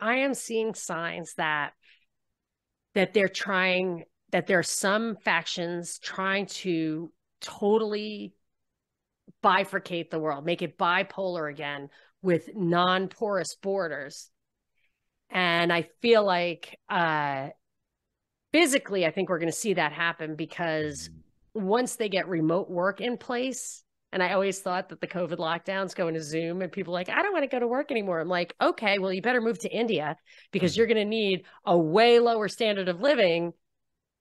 I am seeing signs that there are some factions trying to totally bifurcate the world, make it bipolar again with non-porous borders. And I feel like physically, I think we're going to see that happen, because once they get remote work in place, and I always thought that the COVID lockdowns going to Zoom and people are like, I don't want to go to work anymore. I'm like, okay, well, you better move to India, because you're going to need a way lower standard of living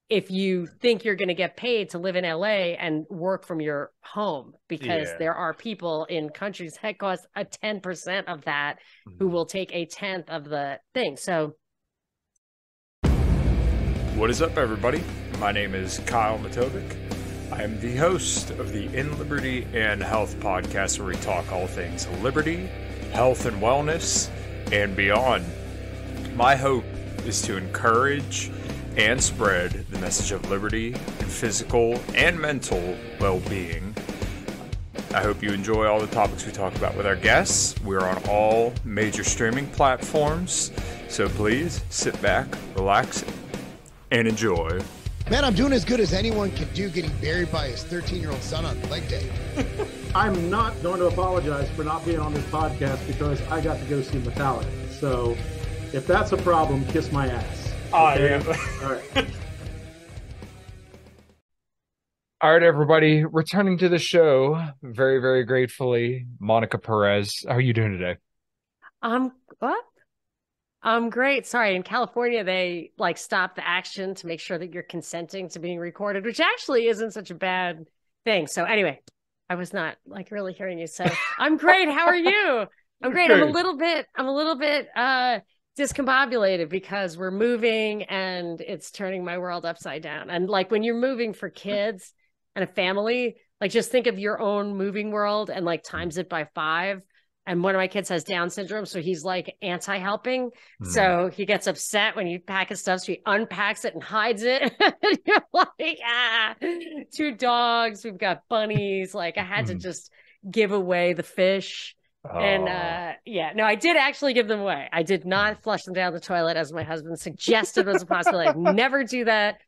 if you think you're going to get paid to live in LA and work from your home, because there are people in countries that cost a 10% of that who will take a 10th of the thing. So what is up, everybody? My name is Kyle Matovcik. I am the host of the In Liberty and Health podcast, where we talk all things liberty, health and wellness, and beyond. My hope is to encourage and spread the message of liberty and physical and mental well-being. I hope you enjoy all the topics we talk about with our guests. We're on all major streaming platforms, so please sit back, relax, and enjoy. Man, I'm doing as good as anyone can do, getting buried by his 13-year-old son on leg day. I'm not going to apologize for not being on this podcast, because I got to go see Metallica. So if that's a problem, kiss my ass. Okay? All right. All right, everybody. Returning to the show, very, very gratefully, Monica Perez. How are you doing today? What? I'm great. Sorry, in California, they stop the action to make sure that you're consenting to being recorded, which actually isn't such a bad thing. So anyway, I was not really hearing you. So I'm great. How are you? I'm great. I'm a little bit discombobulated, because we're moving and it's turning my world upside down. And when you're moving for kids and a family, just think of your own moving world and times it by 5. And one of my kids has Down syndrome, so he's anti-helping. So he gets upset when you pack his stuff, so he unpacks it and hides it. You're like, 2 dogs, we've got bunnies. I had to just give away the fish. And no, I did actually give them away. I did not flush them down the toilet, as my husband suggested was a possibility. I'd never do that.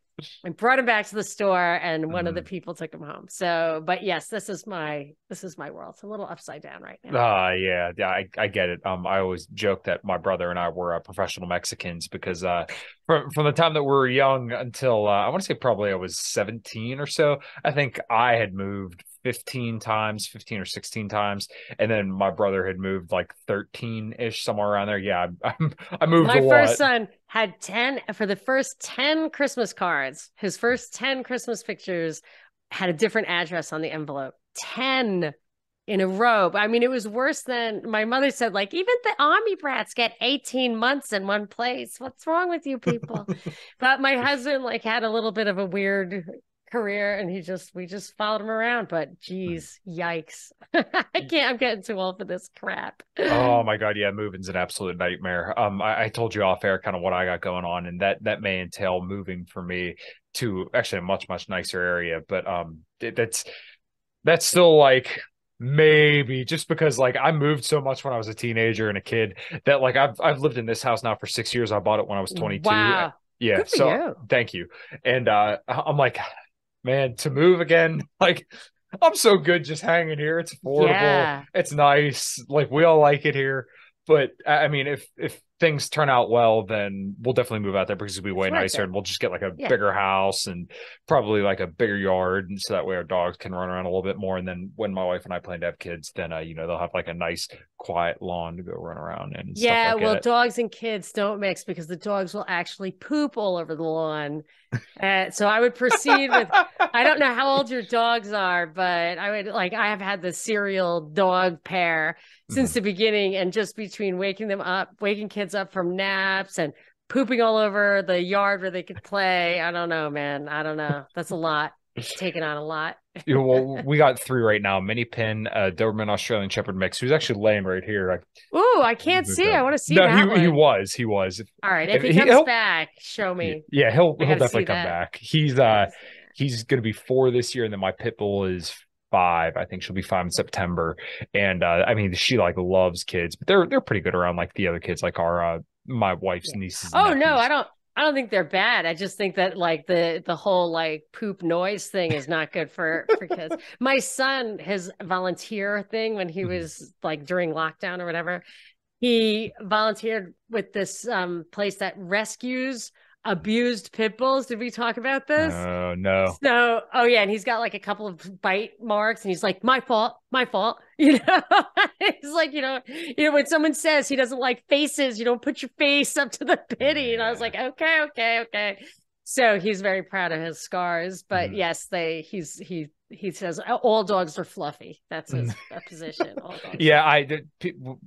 I brought him back to the store, and one of the people took him home. So, but yes, this is my world. It's a little upside down right now. Yeah, I get it. I always joke that my brother and I were professional Mexicans, because from the time that we were young until I want to say probably I was 17 or so, I think I had moved 15 or 16 times, and then my brother had moved 13-ish, somewhere around there. Yeah, I moved a lot. My first son had 10 for the first 10 Christmas cards. His first 10 Christmas pictures had a different address on the envelope. 10 in a row. I mean, it was worse than my mother said. Even the army brats get 18 months in one place. What's wrong with you people? But my husband had a little bit of a weird career, and we just followed him around. But geez, yikes. I'm getting too old for this crap. Oh my God, yeah, moving's an absolute nightmare. I told you off air kind of what I got going on, and that may entail moving for me to actually a much nicer area, but that's still maybe, just because I moved so much when I was a teenager and a kid, that I've lived in this house now for 6 years. I bought it when I was 22. Wow. Yeah. Good for you. Thank you. And I'm man, to move again, I'm so good just hanging here. It's affordable. Yeah. It's nice. We all like it here. But I mean, if things turn out well, then we'll definitely move out there, because it'll be way nicer, and we'll just get a bigger house and probably a bigger yard, and so that way our dogs can run around a little bit more. And then when my wife and I plan to have kids, then they'll have a nice quiet lawn to go run around in. Yeah, well, dogs and kids don't mix, because the dogs will actually poop all over the lawn. So I would proceed with, I don't know how old your dogs are, but I would I have had the serial dog pair since the beginning, and just between waking kids up from naps and pooping all over the yard where they could play. I don't know, man. I don't know. That's a lot. It's taken on a lot. Well, we got 3 right now. Mini Pin, Doberman Australian Shepherd mix, who's actually laying right here. Oh, I can't see. I want to see that. He was. All right. If he comes back, show me. Yeah, he'll definitely come back. He's going to be 4 this year, and then my pit bull is 5. I think she'll be 5 in September. And I mean, she loves kids, but they're pretty good around the other kids, our my wife's nieces and Oh no, nephews. I don't think they're bad. I just think that like the whole like poop noise thing is not good for kids. My son, his volunteer thing when he was like during lockdown or whatever, he volunteered with this place that rescues abused pit bulls. Did we talk about this? Oh, no. So, oh yeah, and he's got like a couple of bite marks, and he's like, my fault. You know, it's like, you know, when someone says he doesn't like faces, you don't put your face up to the pity. And I was like, okay. So he's very proud of his scars, but yes, he says all dogs are fluffy. That's his position. All dogs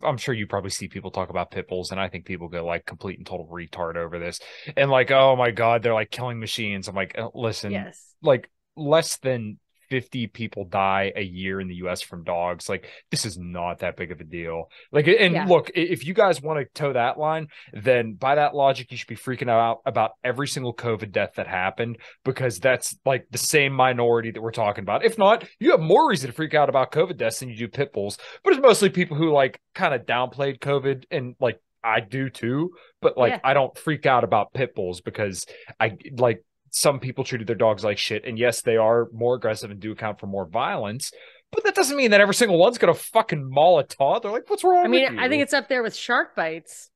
I'm sure you probably see people talk about pit bulls, and I think people go like complete and total retard over this, and like, oh my god, they're like killing machines. I'm like, listen, like less than 50 people die a year in the US from dogs. Like, this is not that big of a deal. Like, and look, if you guys want to toe that line, then by that logic, you should be freaking out about every single COVID death that happened, because that's like the same minority that we're talking about. If not, you have more reason to freak out about COVID deaths than you do pit bulls. But it's mostly people who like kind of downplayed COVID, and like I do too. But like, I don't freak out about pit bulls because I like, some people treated their dogs like shit. And yes, they are more aggressive and do account for more violence, but that doesn't mean that every single one's going to fucking maul a toddler. Like, what's wrong with you? I think it's up there with shark bites.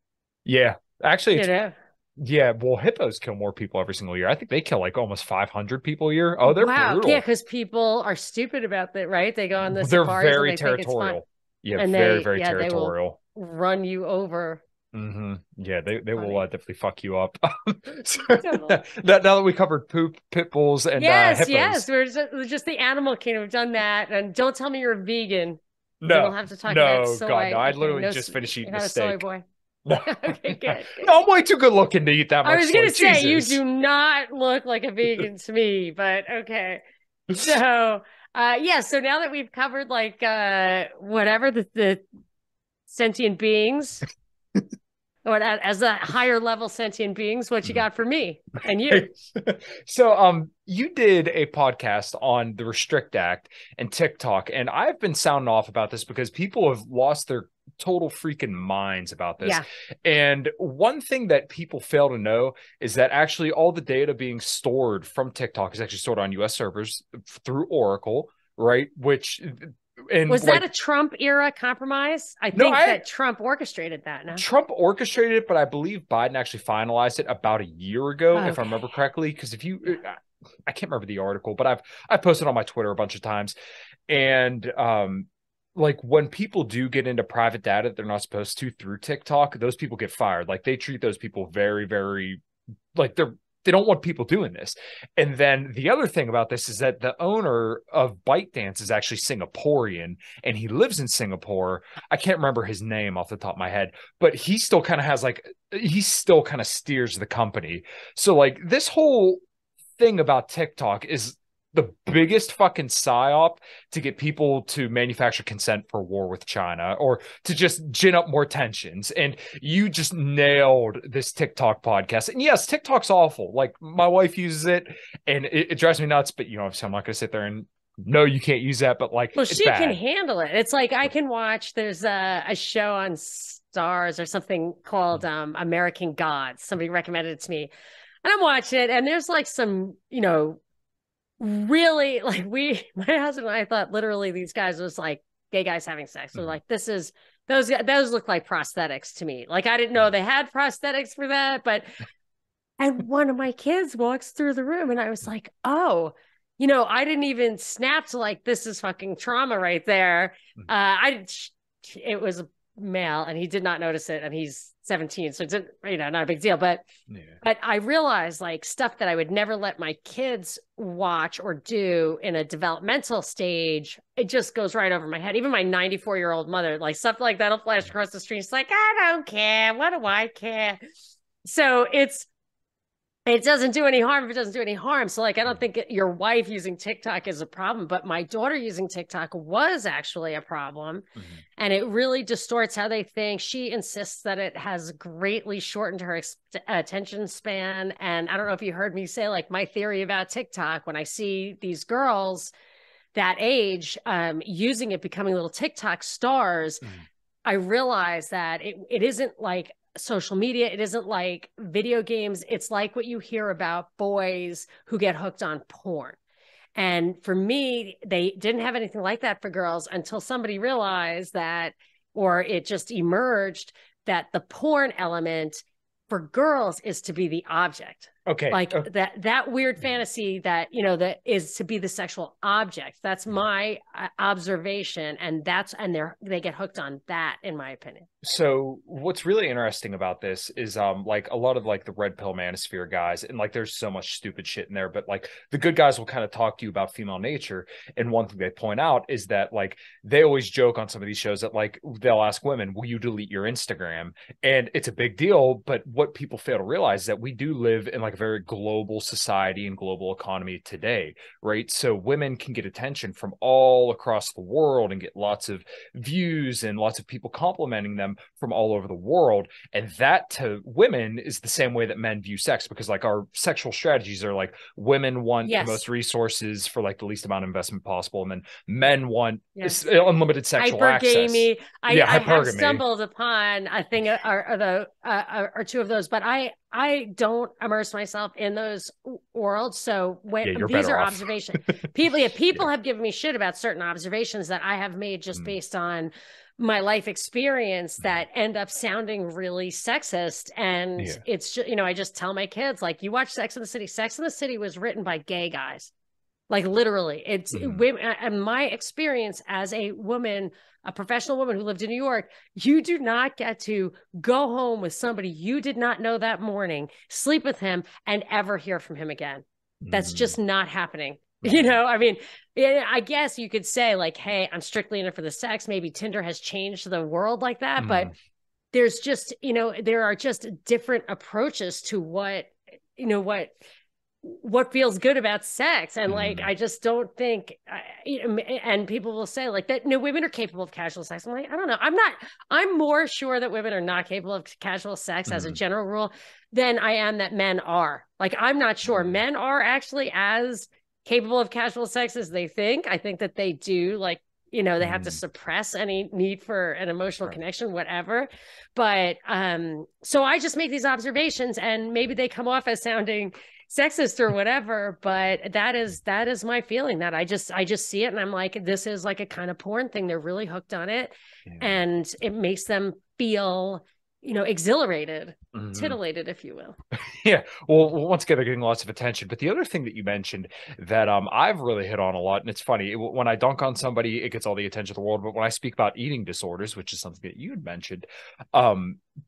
Yeah. Actually, yeah. Well, hippos kill more people every single year. I think they kill like almost 500 people a year. Oh, they're brutal. Yeah, because people are stupid about that, right? They go on the they're safaris very and they territorial. Think it's fun. Yeah, and very territorial. They will run you over. Yeah, they will definitely fuck you up. Now that we covered poop, pit bulls, and hippos. We're just the animal kingdom. We've done that, and don't tell me you're a vegan. No, we'll have to talk about soy. God, no! I literally just finished eating a steak. Soy boy. No. Okay, good. No, I'm way too good looking to eat that much. I was going to say, you Jesus. do not look like a vegan to me, but okay. So, so now that we've covered like whatever the sentient beings. Or as a higher level sentient beings, what you got for me and you? So, you did a podcast on the Restrict Act and TikTok, and I've been sounding off about this because people have lost their total freaking minds about this. Yeah. And one thing that people fail to know is that actually all the data being stored from TikTok is actually stored on US servers through Oracle, right? Which... And was that a Trump era compromise? I think that Trump orchestrated that. No? Trump orchestrated it, but I believe Biden actually finalized it about a year ago, if I remember correctly. Because I can't remember the article, but I've posted on my Twitter a bunch of times. And like when people do get into private data that they're not supposed to through TikTok, those people get fired. Like they treat those people very, very like they don't want people doing this. And then the other thing about this is that the owner of ByteDance is actually Singaporean, and he lives in Singapore. I can't remember his name off the top of my head, but he still kind of steers the company. So like this whole thing about TikTok is the biggest fucking psyop to get people to manufacture consent for war with China or to just gin up more tensions. And you just nailed this TikTok podcast. And yes, TikTok's awful. Like my wife uses it and it drives me nuts, but so I'm not going to sit there and no, you can't use that. But like, she can handle it. It's like, I can watch, there's a show on Stars or something called American Gods. Somebody recommended it to me and I'm watching it. And there's like some, really like my husband and I thought literally these guys was like gay guys having sex. So like those look like prosthetics to me. Like I didn't know they had prosthetics for that, and one of my kids walks through the room and I was like, oh, I didn't even snap to like, this is fucking trauma right there. It was a male and he did not notice it and he's 17, so it's not a big deal, but I realized like stuff that I would never let my kids watch or do in a developmental stage, it just goes right over my head. Even my 94-year-old mother, like stuff like that'll flash across the street. It's like, I don't care, what do I care? So it doesn't do any harm if it doesn't do any harm. So like, I don't think your wife using TikTok is a problem, but my daughter using TikTok was actually a problem. And it really distorts how they think. She insists that it has greatly shortened her attention span. And I don't know if you heard me say like my theory about TikTok, when I see these girls that age using it, becoming little TikTok stars, I realize that it isn't like social media. It isn't like video games. It's like what you hear about boys who get hooked on porn. And for me, they didn't have anything like that for girls until somebody realized that, or it just emerged that the porn element for girls is to be the object. Okay. Like that weird fantasy that, that is to be the sexual object. That's my observation. And they get hooked on that, in my opinion. So what's really interesting about this is like a lot of like the red pill manosphere guys, and like there's so much stupid shit in there, but like the good guys will kind of talk to you about female nature. And one thing they point out is that like they always joke on some of these shows that like they'll ask women, will you delete your Instagram? And it's a big deal, but what people fail to realize is that we do live in like a very global society and global economy today, right? So women can get attention from all across the world and get lots of views and lots of people complimenting them from all over the world. And that to women is the same way that men view sex, because like our sexual strategies are like women want the most resources for like the least amount of investment possible, and then men want unlimited sexual access. I have stumbled upon a thing or two of those, but I don't immerse myself in those worlds. So when these are observations, people have given me shit about certain observations that I have made just based on my life experience that end up sounding really sexist. And it's just, I just tell my kids, like, you watch Sex and the City. Sex and the City was written by gay guys. Like literally it's women. And my experience as a woman, a professional woman who lived in New York, you do not get to go home with somebody you did not know that morning, sleep with him, and ever hear from him again. That's just not happening. I mean, I guess you could say like, hey, I'm strictly in it for the sex. Maybe Tinder has changed the world like that, but there's just, there are just different approaches to what feels good about sex. And like, I just don't think, and people will say like that, no, women are capable of casual sex. I'm like, I don't know. I'm more sure that women are not capable of casual sex as a general rule than I am that men are. Like, I'm not sure men are actually as capable of casual sex as they think. I think that they do, like, they have to suppress any need for an emotional connection, whatever. But so I just make these observations, and maybe they come off as sounding sexist or whatever, but that is my feeling, that I just see it and I'm like, this is like a kind of porn thing. They're really hooked on it, and it makes them feel, exhilarated, titillated, if you will. Yeah. Well, once again, they're getting lots of attention. But the other thing that you mentioned that I've really hit on a lot, and it's funny, when I dunk on somebody, it gets all the attention of the world. But when I speak about eating disorders, which is something that you had mentioned,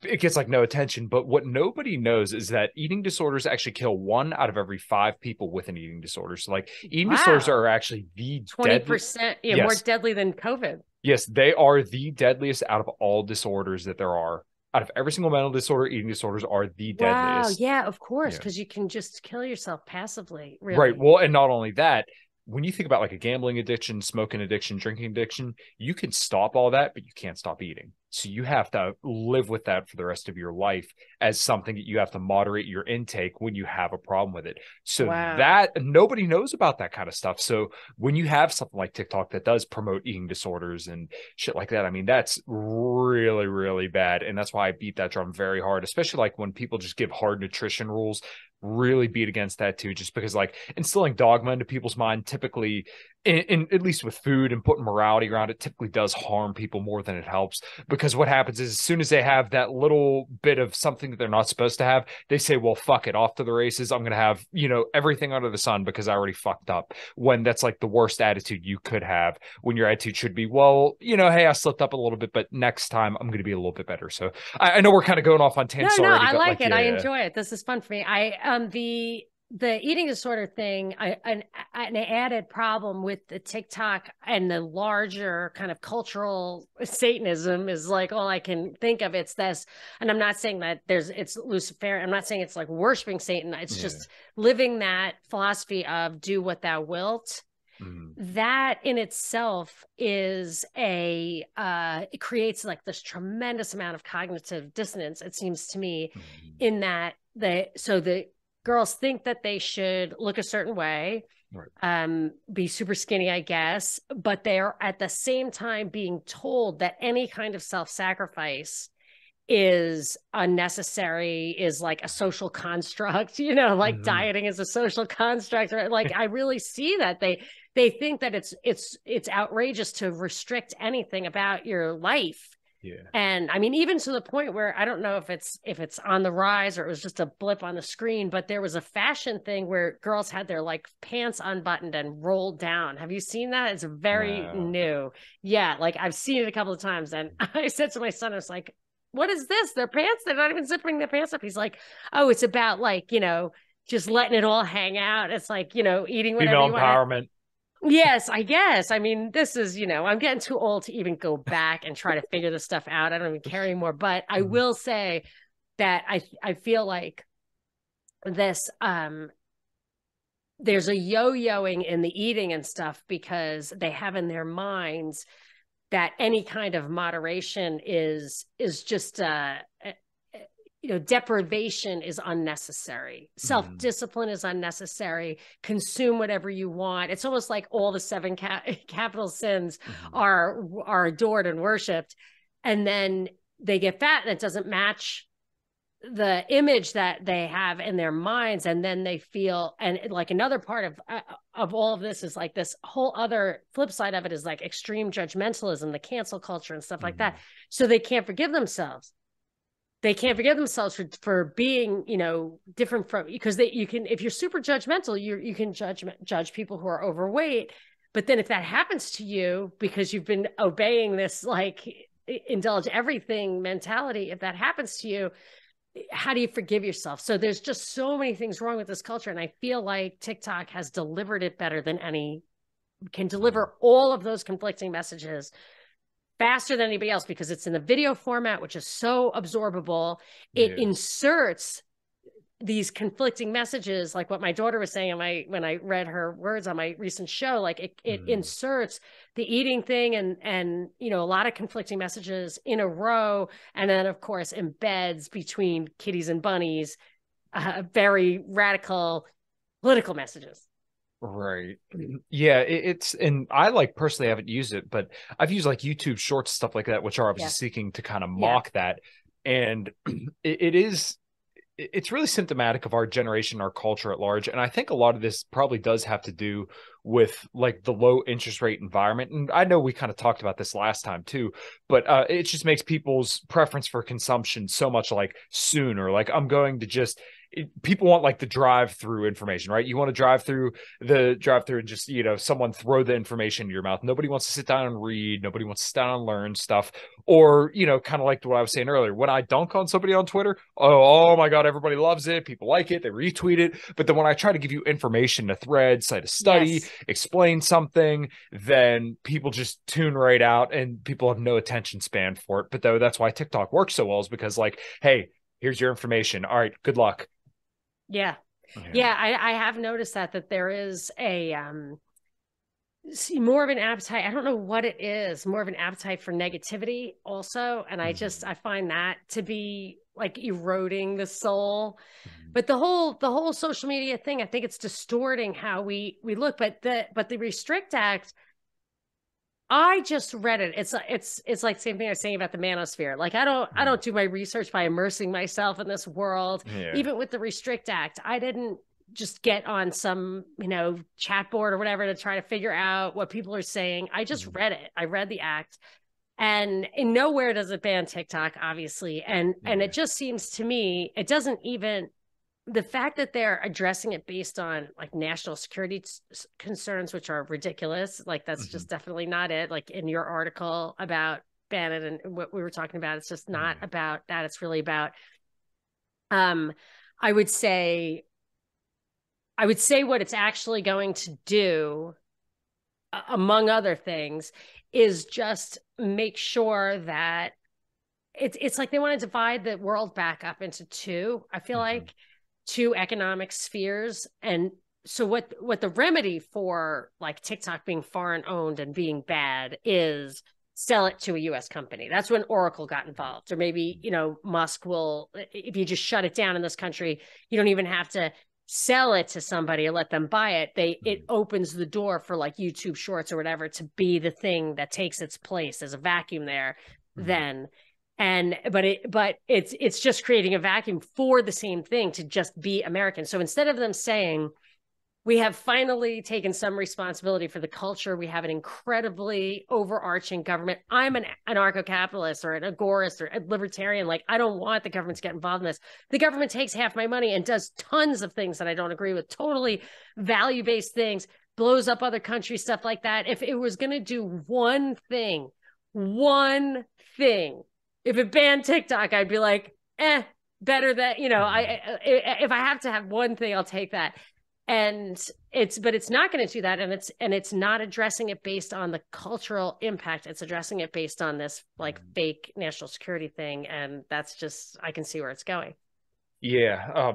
it gets like no attention. But what nobody knows is that eating disorders actually kill 1 out of every 5 people with an eating disorder. So like eating disorders are actually the 20%, more deadly than COVID. Yes, they are the deadliest out of all disorders that there are. Out of every single mental disorder, eating disorders are the deadliest. Wow, yeah, of course, because you can just kill yourself passively, really. Right. Well, and not only that, when you think about like a gambling addiction, smoking addiction, drinking addiction, you can stop all that, but you can't stop eating. So you have to live with that for the rest of your life as something that you have to moderate your intake when you have a problem with it. So that nobody knows about that kind of stuff. So when you have something like TikTok that does promote eating disorders and shit like that, I mean, that's really, really bad. And that's why I beat that drum very hard, especially like when people just give hard nutrition rules. Really beat against that too, just because like instilling dogma into people's mind typically in at least with food and putting morality around it typically does harm people more than it helps, because what happens is as soon as they have that little bit of something that they're not supposed to have, they say, well, fuck it, off to the races, I'm gonna have everything under the sun because I already fucked up, when that's like the worst attitude you could have, when your attitude should be, well, hey, I slipped up a little bit, but next time I'm gonna be a little bit better. So I know we're kind of going off on tangents already. I like it. I enjoy it. This is fun for me. The eating disorder thing, an added problem with the TikTok and the larger kind of cultural Satanism is like, all I can think of, it's this, and I'm not saying that it's Luciferian. I'm not saying it's like worshiping Satan. It's just living that philosophy of do what thou wilt. That in itself is it creates like this tremendous amount of cognitive dissonance, it seems to me, in that the girls think that they should look a certain way, be super skinny, I guess, but they're at the same time being told that any kind of self-sacrifice is unnecessary, is like a social construct, you know, like dieting is a social construct, or like I really see that they think that it's outrageous to restrict anything about your life. Yeah. And I mean, even to the point where I don't know if it's on the rise or it was just a blip on the screen, but there was a fashion thing where girls had their like pants unbuttoned and rolled down. Have you seen that? It's very new. Yeah. Like I've seen it a couple of times. And I said to my son, I was like, what is this? Their pants? They're not even zipping their pants up. He's like, oh, it's about like, you know, just letting it all hang out. It's like, you know, eating whatever Female you empowerment. want. Yes, I guess. I mean, this is, you know, I'm getting too old to even go back and try to figure this stuff out. I don't even care anymore. But I will say that I feel like this, there's a yo-yoing in the eating and stuff because they have in their minds that any kind of moderation is just, you know, deprivation is unnecessary. Self-discipline is unnecessary. Consume whatever you want. It's almost like all the 7 capital sins are adored and worshipped. And then they get fat and it doesn't match the image that they have in their minds. And then they feel, and like another part of all of this is like this whole other flip side of it is like extreme judgmentalism, the cancel culture and stuff like that. So they can't forgive themselves. They can't forgive themselves for being, you know, different from, because you can, if you're super judgmental, you can judge people who are overweight. But then if that happens to you because you've been obeying this like indulge everything mentality, if that happens to you, how do you forgive yourself? So there's just so many things wrong with this culture. And I feel like TikTok has delivered it better than can deliver all of those conflicting messages faster than anybody else because it's in the video format, which is so absorbable. It inserts these conflicting messages, like what my daughter was saying when I read her words on my recent show, like it inserts the eating thing and you know, a lot of conflicting messages in a row. And then of course embeds between kitties and bunnies, very radical political messages. Right. Yeah. It's, and I like personally haven't used it, but I've used like YouTube shorts, stuff like that, which are obviously seeking to kind of mock that. And it's really symptomatic of our generation, our culture at large. And I think a lot of this probably does have to do with like the low interest rate environment. And I know we kind of talked about this last time too, but it just makes people's preference for consumption so much like sooner. Like I'm going to just, people want like the drive-through information, right? You want to drive through and just, you know, someone throw the information in your mouth. Nobody wants to sit down and read. Nobody wants to sit down and learn stuff. Or, you know, kind of like what I was saying earlier, when I dunk on somebody on Twitter, oh my God, everybody loves it. People like it. They retweet it. But then when I try to give you information, a thread, cite a study, explain something, then people just tune right out and people have no attention span for it. But though that's why TikTok works so well is because like, hey, here's your information. All right, good luck. Yeah. I have noticed that there is a more of an appetite. I don't know what it is, more of an appetite for negativity also. And I find that to be like eroding the soul. But the whole social media thing, I think it's distorting how we look. But the Restrict Act, I just read it. It's like the same thing I was saying about the manosphere. Like I don't do my research by immersing myself in this world. Yeah. Even with the Restrict Act, I didn't just get on some, you know, chat board or whatever to try to figure out what people are saying. I just read it. I read the act, and in nowhere does it ban TikTok, obviously. And it just seems to me, it doesn't even, the fact that they're addressing it based on like national security concerns, which are ridiculous. Like that's just definitely not it. Like in your article about Bannon and what we were talking about, it's just not about that. It's really about, I would say what it's actually going to do, among other things, is just make sure that it's like they want to divide the world back up into two. I feel like two economic spheres. And so what the remedy for like TikTok being foreign owned and being bad is sell it to a US company. That's when Oracle got involved. Or maybe, you know, Musk will, if you just shut it down in this country, you don't even have to sell it to somebody or let them buy it. It opens the door for like YouTube Shorts or whatever to be the thing that takes its place. There's a vacuum there then. But it's just creating a vacuum for the same thing to just be American. So instead of them saying, we have finally taken some responsibility for the culture, we have an incredibly overarching government. I'm an anarcho-capitalist or an agorist or a libertarian. Like, I don't want the government to get involved in this. The government takes half my money and does tons of things that I don't agree with, totally value-based things, blows up other countries, stuff like that. If it was going to do one thing, if it banned TikTok, I'd be like, better that, if I have to have one thing, I'll take that. But it's not going to do that. And it's not addressing it based on the cultural impact. It's addressing it based on this like fake national security thing. And that's just, I can see where it's going. Yeah.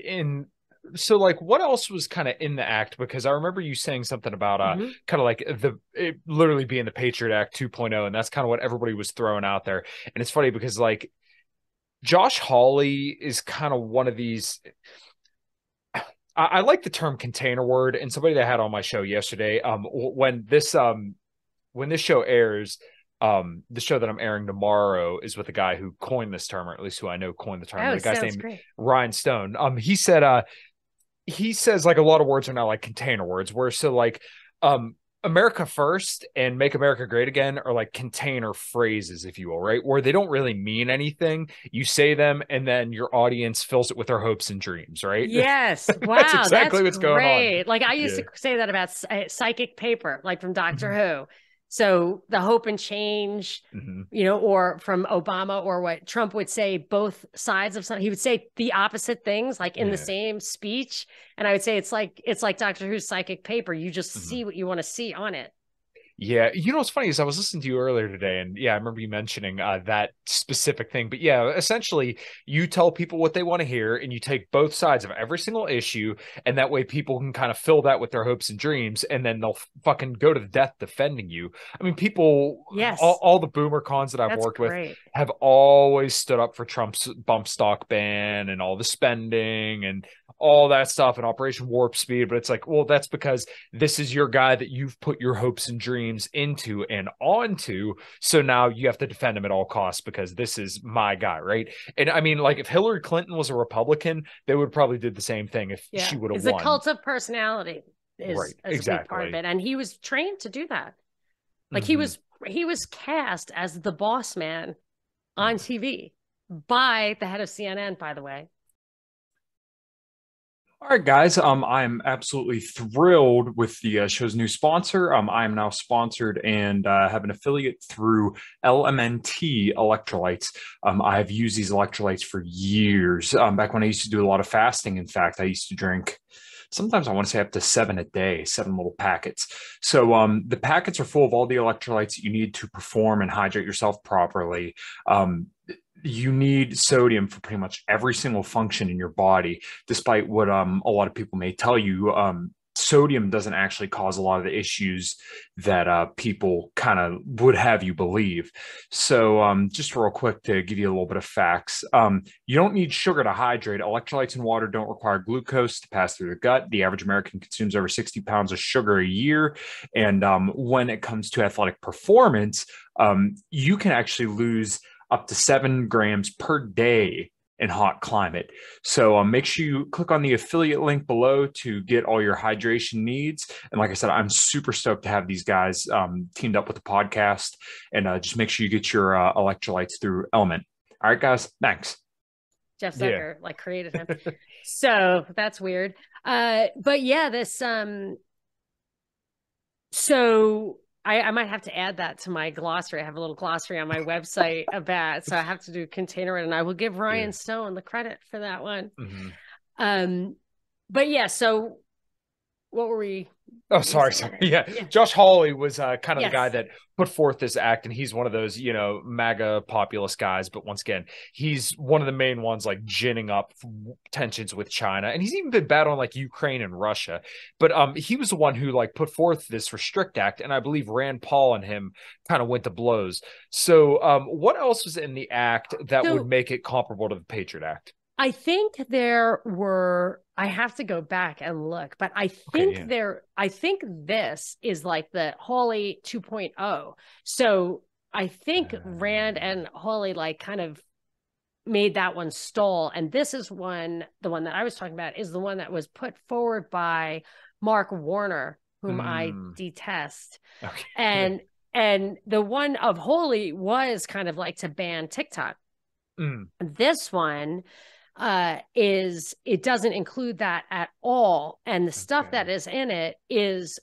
And so like, what else was kind of in the act? Because I remember you saying something about kind of like it literally being the Patriot Act 2.0. And that's kind of what everybody was throwing out there. And it's funny because like Josh Hawley is kind of one of these, I like the term container word, and somebody that I had on my show yesterday, when this show airs, the show that I'm airing tomorrow is with the guy who coined this term, or at least who I know coined the term. The guy's name Ryan Stone. He says like a lot of words are now like container words, where so like America first and make America great again are like container phrases, if you will, right? Where they don't really mean anything. You say them and then your audience fills it with their hopes and dreams, right? Yes. Wow. That's exactly what's going on. Like I used to say that about psychic paper, like from Doctor Who. So the hope and change, or from Obama, or what Trump would say, both sides of something. He would say the opposite things, like in the same speech. And I would say it's like Doctor Who's psychic paper. You just see what you want to see on it. Yeah. You know, what's funny is I was listening to you earlier today, and I remember you mentioning that specific thing. But yeah, essentially you tell people what they want to hear and you take both sides of every single issue. And that way people can kind of fill that with their hopes and dreams, and then they'll fucking go to the death defending you. I mean, people, all the boomer cons that I've worked with have always stood up for Trump's bump stock ban and all the spending and all that stuff and Operation Warp Speed. But it's like, well, that's because this is your guy that you've put your hopes and dreams into and onto. So now you have to defend him at all costs because this is my guy, right? And I mean, like if Hillary Clinton was a Republican, they would probably did the same thing if she would have won. It's a cult of personality is a big part of it. And he was trained to do that. Like he was cast as the boss man on TV by the head of CNN, by the way. All right, guys. I'm absolutely thrilled with the show's new sponsor. I am now sponsored and have an affiliate through LMNT Electrolytes. I've used these electrolytes for years. Back when I used to do a lot of fasting, in fact, I used to drink sometimes I want to say up to 7 a day, 7 little packets. So the packets are full of all the electrolytes that you need to perform and hydrate yourself properly. You need sodium for pretty much every single function in your body, despite what a lot of people may tell you. Sodium doesn't actually cause a lot of the issues that people kind of would have you believe. So just real quick to give you a little bit of facts. You don't need sugar to hydrate. Electrolytes and water don't require glucose to pass through the gut. The average American consumes over 60 pounds of sugar a year. And when it comes to athletic performance, you can actually lose up to 7 grams per day in hot climate. So make sure you click on the affiliate link below to get all your hydration needs. And like I said, I'm super stoked to have these guys teamed up with the podcast, and just make sure you get your electrolytes through Element. All right, guys, thanks. Jeff Zucker created him. So that's weird. But yeah, this, so I might have to add that to my glossary. I have a little glossary on my website about, so I have to do container it, and I will give Ryan Stone the credit for that one. But yeah, so what were we? Oh, sorry. Yeah. Josh Hawley was kind of the guy that put forth this act, and he's one of those, MAGA populist guys. But once again, he's one of the main ones like ginning up tensions with China, and he's even been bad on like Ukraine and Russia. But he was the one who like put forth this Restrict Act, and I believe Rand Paul and him kind of went to blows. So what else was in the act that would make it comparable to the Patriot Act? I think there were, I have to go back and look, but I think I think this is like the Hawley 2.0. So I think Rand and Hawley like kind of made that one stall. And this is the one that I was talking about is the one that was put forward by Mark Warner, whom I detest. Okay. And the one of Hawley was kind of like to ban TikTok. This one it doesn't include that at all. And the stuff that is in it is,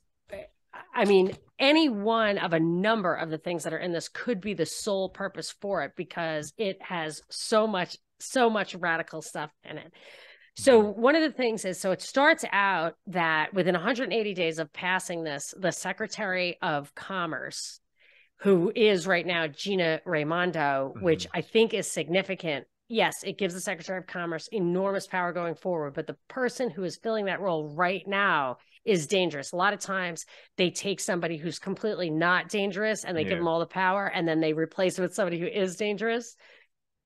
I mean, any one of a number of the things that are in this could be the sole purpose for it, because it has so much radical stuff in it. So one of the things is, so it starts out that within 180 days of passing this, the Secretary of Commerce, who is right now Gina Raimondo, which I think is significant. Yes, it gives the Secretary of Commerce enormous power going forward, but the person who is filling that role right now is dangerous. A lot of times they take somebody who's completely not dangerous and they give them all the power, and then they replace it with somebody who is dangerous.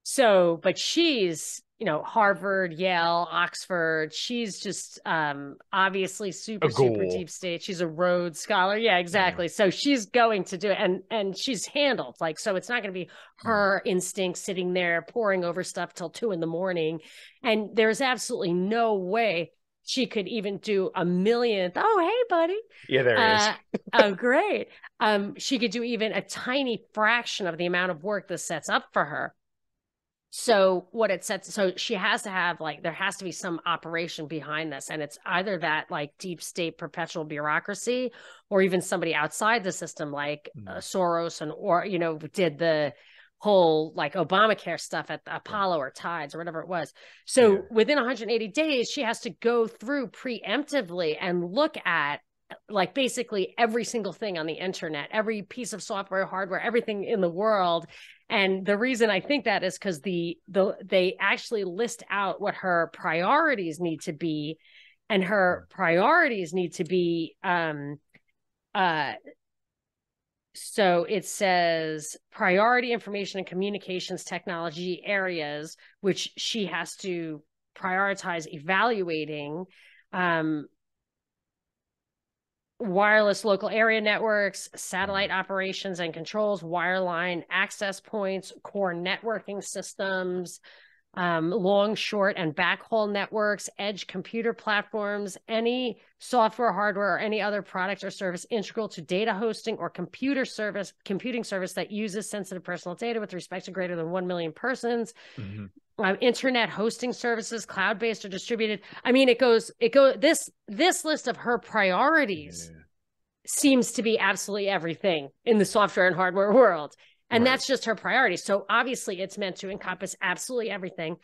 So, but she's, you know, Harvard, Yale, Oxford. She's just obviously super deep state. She's a Rhodes Scholar. Yeah, exactly. So she's going to do it, and she's handled, like, so it's not going to be her instinct sitting there poring over stuff till 2 a.m. And there's absolutely no way she could even do a millionth. Oh, hey, buddy. Yeah, there is. Oh, great. She could do even a tiny fraction of the amount of work this sets up for her. So what it sets, so she has to have, like, there has to be some operation behind this. And it's either that like deep state perpetual bureaucracy, or even somebody outside the system, like Soros, or, you know, did the whole like Obamacare stuff at Apollo or Tides or whatever it was. So within 180 days, she has to go through preemptively and look at like basically every single thing on the internet, every piece of software, hardware, everything in the world. And the reason I think that is because they actually list out what her priorities need to be, and her priorities need to be so it says priority information and communications technology areas, which she has to prioritize evaluating. Wireless local area networks, satellite operations and controls, wireline access points, core networking systems, long, short, and backhaul networks, edge computer platforms, any software, hardware, or any other product or service integral to data hosting or computing service that uses sensitive personal data with respect to greater than 1 million persons. Internet hosting services, cloud-based or distributed. I mean, this list of her priorities seems to be absolutely everything in the software and hardware world. And that's just her priority. So obviously it's meant to encompass absolutely everything.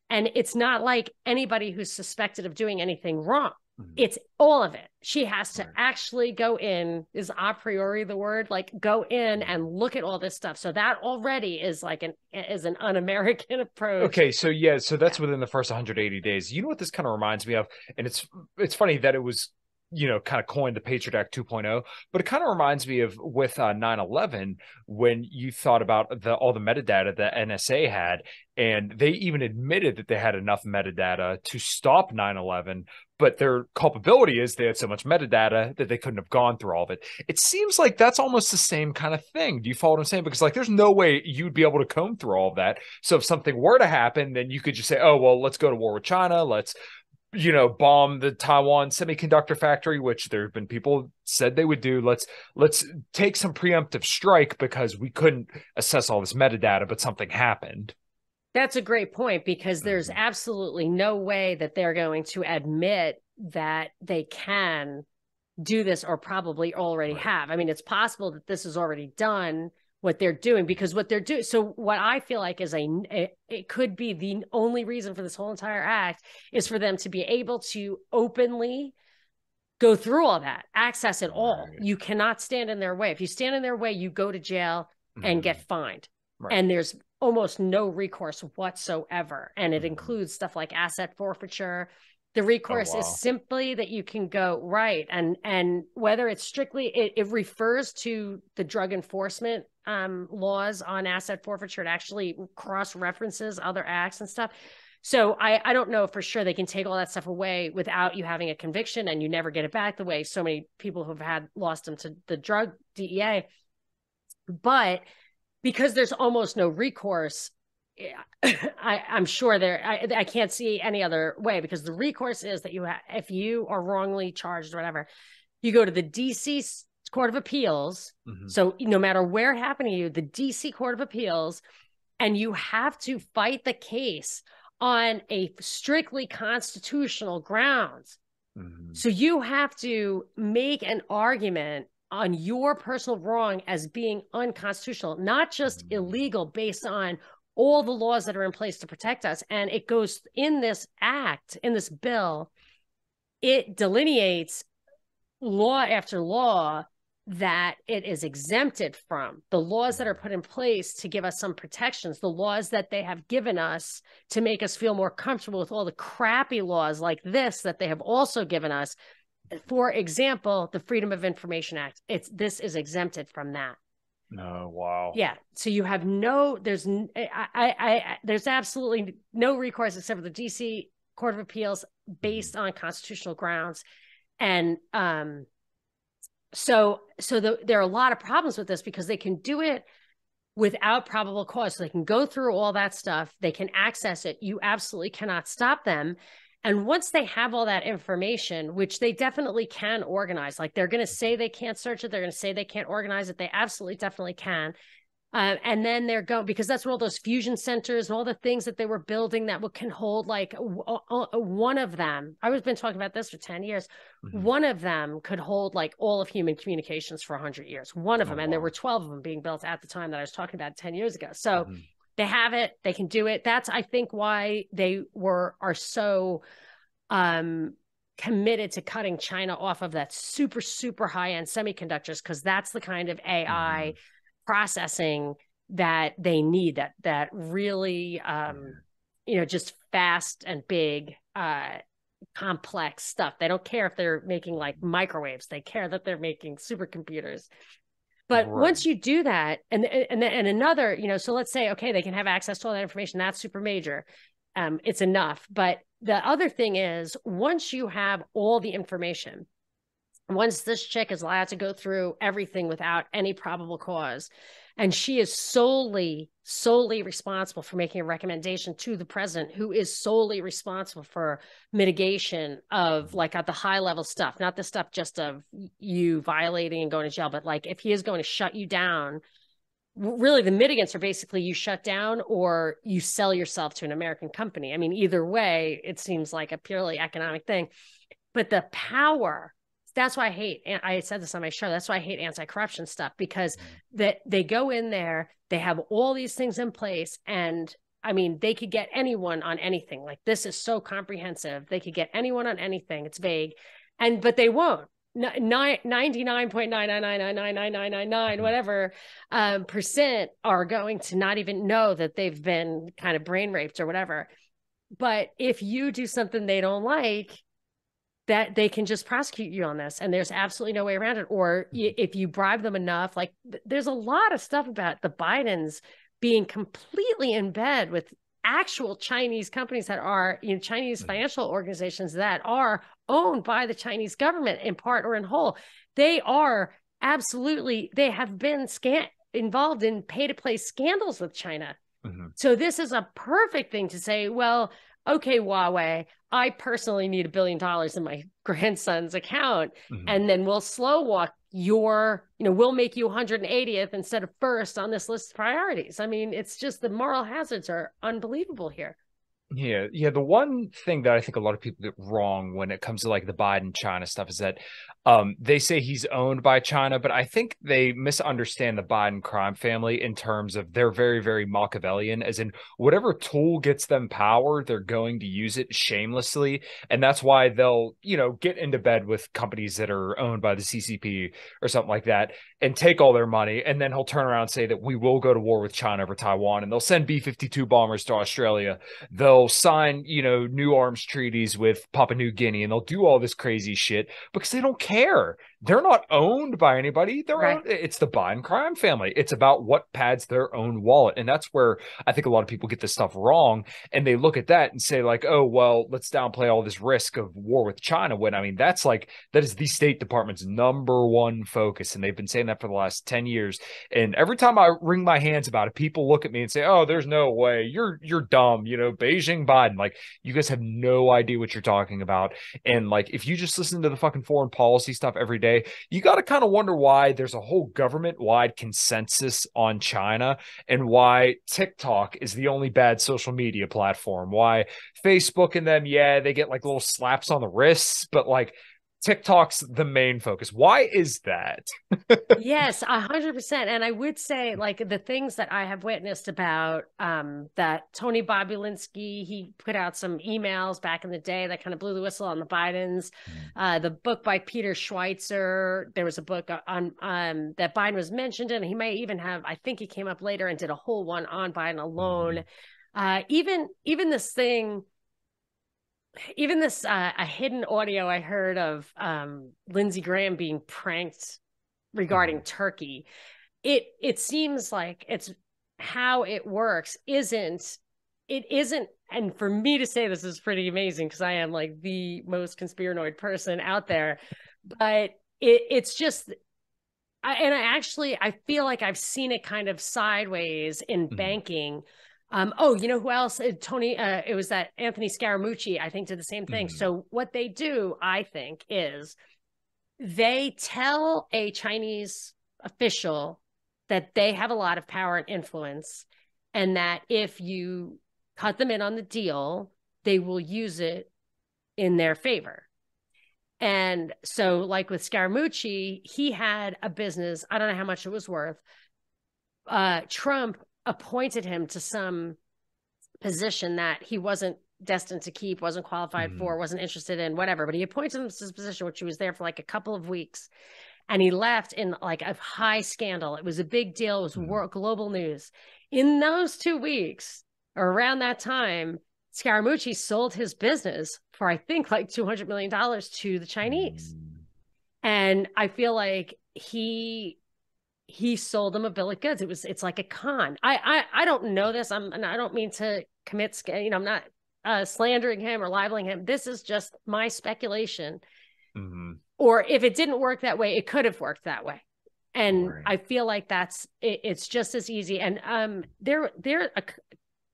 And it's not like anybody who's suspected of doing anything wrong. It's all of it. She has to actually go in, is a priori the word, like go in and look at all this stuff. So that already is like an un-American approach. Okay, so so that's within the first 180 days. You know what this kind of reminds me of? And it's funny that it was, you know, kind of coined the Patriot Act 2.0, but it kind of reminds me of with 9/11, when you thought about all the metadata that NSA had, and they even admitted that they had enough metadata to stop 9/11, but their culpability is they had so much metadata that they couldn't have gone through all of it. It seems like that's almost the same kind of thing. Do you follow what I'm saying? Because like, there's no way you'd be able to comb through all of that. So if something were to happen, then you could just say, oh, well, let's go to war with China. Let's, you know, bomb the Taiwan semiconductor factory, which there have been people said they would do. Let's take some preemptive strike because we couldn't assess all this metadata, but something happened. That's a great point, because there's absolutely no way that they're going to admit that they can do this, or probably already have. I mean, it's possible that this is already done, what they're doing, because what they're doing. So what I feel like is it could be the only reason for this whole entire act is for them to be able to openly go through all that, access it all. You cannot stand in their way. If you stand in their way, you go to jail and get fined. And there's almost no recourse whatsoever. And it includes stuff like asset forfeiture. The recourse is simply that you can go and whether it's strictly, it refers to the drug enforcement laws on asset forfeiture. It actually cross-references other acts and stuff. So I don't know for sure they can take all that stuff away without you having a conviction, and you never get it back, the way so many people who've lost them to the drug DEA. But because there's almost no recourse. I'm sure I can't see any other way, because the recourse is that if you are wrongly charged or whatever, you go to the DC Court of Appeals. So no matter where it happened to you, the DC Court of Appeals, and you have to fight the case on a strictly constitutional grounds. So you have to make an argument on your personal wrong as being unconstitutional, not just illegal based on all the laws that are in place to protect us. And it goes in this act, in this bill, it delineates law after law that it is exempted from, the laws that are put in place to give us some protections, the laws that they have given us to make us feel more comfortable with all the crappy laws like this that they have also given us. For example, the Freedom of Information Act, this is exempted from that. Oh, wow. Yeah. So you have there's absolutely no recourse except for the DC Court of Appeals based on constitutional grounds. And so there are a lot of problems with this, because they can do it without probable cause. So they can go through all that stuff. They can access it. You absolutely cannot stop them. And once they have all that information, which they definitely can organize, like they're going to say they can't search it, they're going to say they can't organize it, they absolutely definitely can. And then they're going, because that's what all those fusion centers and all the things that they were building that can hold, like one of them, I've been talking about this for 10 years. One of them could hold like all of human communications for 100 years, one of them. And there were 12 of them being built at the time that I was talking about 10 years ago. So they have it, they can do it. That's, I think, why they are so committed to cutting China off of that super, super high-end semiconductors, because that's the kind of AI processing that they need, that really, just fast and big, complex stuff. They don't care if they're making like microwaves. They care that they're making supercomputers. But once you do that, and another, so let's say, okay, they can have access to all that information. That's super major. It's enough. But the other thing is, once you have all the information, once this chick is allowed to go through everything without any probable cause, and she is solely responsible for making a recommendation to the president, who is solely responsible for mitigation of, like, at the high level stuff, not the stuff just of you violating and going to jail, but like if he is going to shut you down, really the mitigants are basically you shut down or you sell yourself to an American company. I mean, either way, it seems like a purely economic thing. But the power, that's why I said this on my show, that's why I hate anti-corruption stuff, because they go in there, they have all these things in place, and I mean, they could get anyone on anything. Like, this is so comprehensive. They could get anyone on anything. It's vague. But they won't. 99.999999999 whatever percent are going to not even know that they've been kind of brain raped or whatever. But if you do something they don't like, that they can just prosecute you on this, and there's absolutely no way around it. Or if you bribe them enough, like there's a lot of stuff about the Bidens being completely in bed with actual Chinese companies that are, Chinese financial organizations that are owned by the Chinese government in part or in whole. They are absolutely, they have been involved in pay-to-play scandals with China. So this is a perfect thing to say, well, okay, Huawei, I personally need $1 billion in my grandson's account, and then we'll slow walk we'll make you 180th instead of first on this list of priorities. I mean, it's just the moral hazards are unbelievable here. Yeah. The one thing that I think a lot of people get wrong when it comes to like the Biden China stuff is that they say he's owned by China, but I think they misunderstand the Biden crime family in terms of they're very, very Machiavellian, as in whatever tool gets them power, they're going to use it shamelessly. And that's why they'll, get into bed with companies that are owned by the CCP or something like that and take all their money. And then he'll turn around and say that we will go to war with China over Taiwan, and they'll send B-52 bombers to Australia. They'll sign, new arms treaties with Papua New Guinea, and they'll do all this crazy shit because they don't care care. They're not owned by anybody. Right. It's the Biden crime family. It's about what pads their own wallet. And that's where I think a lot of people get this stuff wrong. And they look at that and say like, oh, well, let's downplay all this risk of war with China. When I mean, that is the State Department's number one focus. And they've been saying that for the last 10 years. And every time I wring my hands about it, people look at me and say, oh, there's no way. You're dumb. Beijing, Biden, like, you guys have no idea what you're talking about. And like, if you just listen to the fucking foreign policy stuff every day, you got to kind of wonder why there's a whole government-wide consensus on China, and why TikTok is the only bad social media platform, why Facebook and them, they get like little slaps on the wrists, but like TikTok's the main focus. Why is that? Yes, 100%. And I would say, like, the things that I have witnessed about that Tony Bobulinski, he put out some emails back in the day that kind of blew the whistle on the Bidens. The book by Peter Schweitzer, there was a book on that Biden was mentioned in. He may even have, I think he came up later and did a whole one on Biden alone. Even this thing, a hidden audio I heard of Lindsey Graham being pranked regarding Turkey. It seems like it's how it works it isn't, and for me to say this is pretty amazing because I am like the most conspiranoid person out there, but it's just, I feel like I've seen it kind of sideways in banking. You know who else? Tony, it was that Anthony Scaramucci, I think, did the same thing. So what they do, I think, is they tell a Chinese official that they have a lot of power and influence, and that if you cut them in on the deal, they will use it in their favor. And so, like with Scaramucci, he had a business, I don't know how much it was worth. Trump appointed him to some position that he wasn't destined to keep, wasn't qualified for, wasn't interested in, whatever. But he appointed him to this position, which he was there for like a couple of weeks. And he left in like a high scandal. It was a big deal. It was global news. In those 2 weeks, or around that time, Scaramucci sold his business for, I think, like $200 million to the Chinese. And I feel like he sold them a bill of goods. It's like a con. I don't know this. I don't mean to commit, I'm not slandering him or libeling him. This is just my speculation. Or if it didn't work that way, it could have worked that way. And I feel like it's just as easy. And Hunter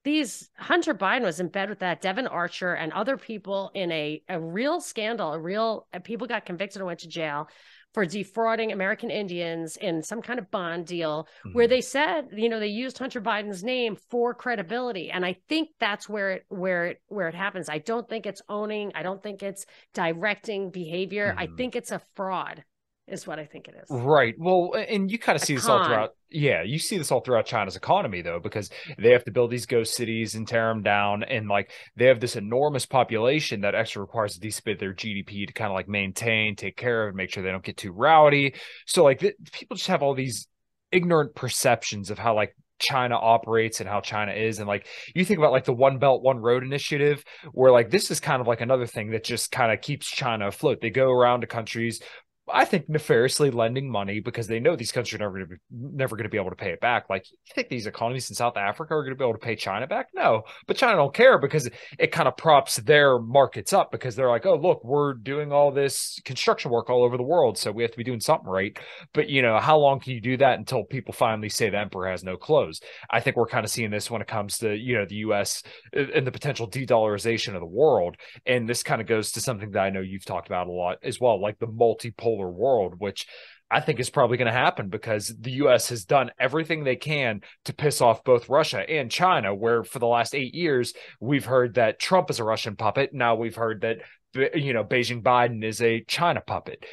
Biden was in bed with that Devin Archer and other people in a real scandal, people got convicted and went to jail for defrauding American Indians in some kind of bond deal where they said, they used Hunter Biden's name for credibility. And I think that's where it happens. I don't think it's owning. I don't think it's directing behavior. I think it's a fraud is what I think it is. Right. Well, and you kind of see this all throughout. Yeah, you see this all throughout China's economy, though, because they have to build these ghost cities and tear them down. And like they have this enormous population that actually requires a decent bit of their GDP to kind of like maintain, take care of, make sure they don't get too rowdy. So like people just have all these ignorant perceptions of how like China operates and how China is. And like you think about like the One Belt, One Road initiative, where like this is kind of like another thing that just kind of keeps China afloat. They go around to countries, I think, nefariously lending money because they know these countries are never going to be able to pay it back. Like, you think these economies in South Africa are going to be able to pay China back? No, but China don't care because it kind of props their markets up because they're like, oh, look, we're doing all this construction work all over the world, so we have to be doing something right. But, how long can you do that until people finally say the emperor has no clothes? I think we're kind of seeing this when it comes to, the U.S. and the potential de-dollarization of the world. And this kind of goes to something that I know you've talked about a lot as well, like the multipolar world, which I think is probably going to happen because the U.S. has done everything they can to piss off both Russia and China, where for the last 8 years, we've heard that Trump is a Russian puppet. Now we've heard that, Beijing Biden is a China puppet.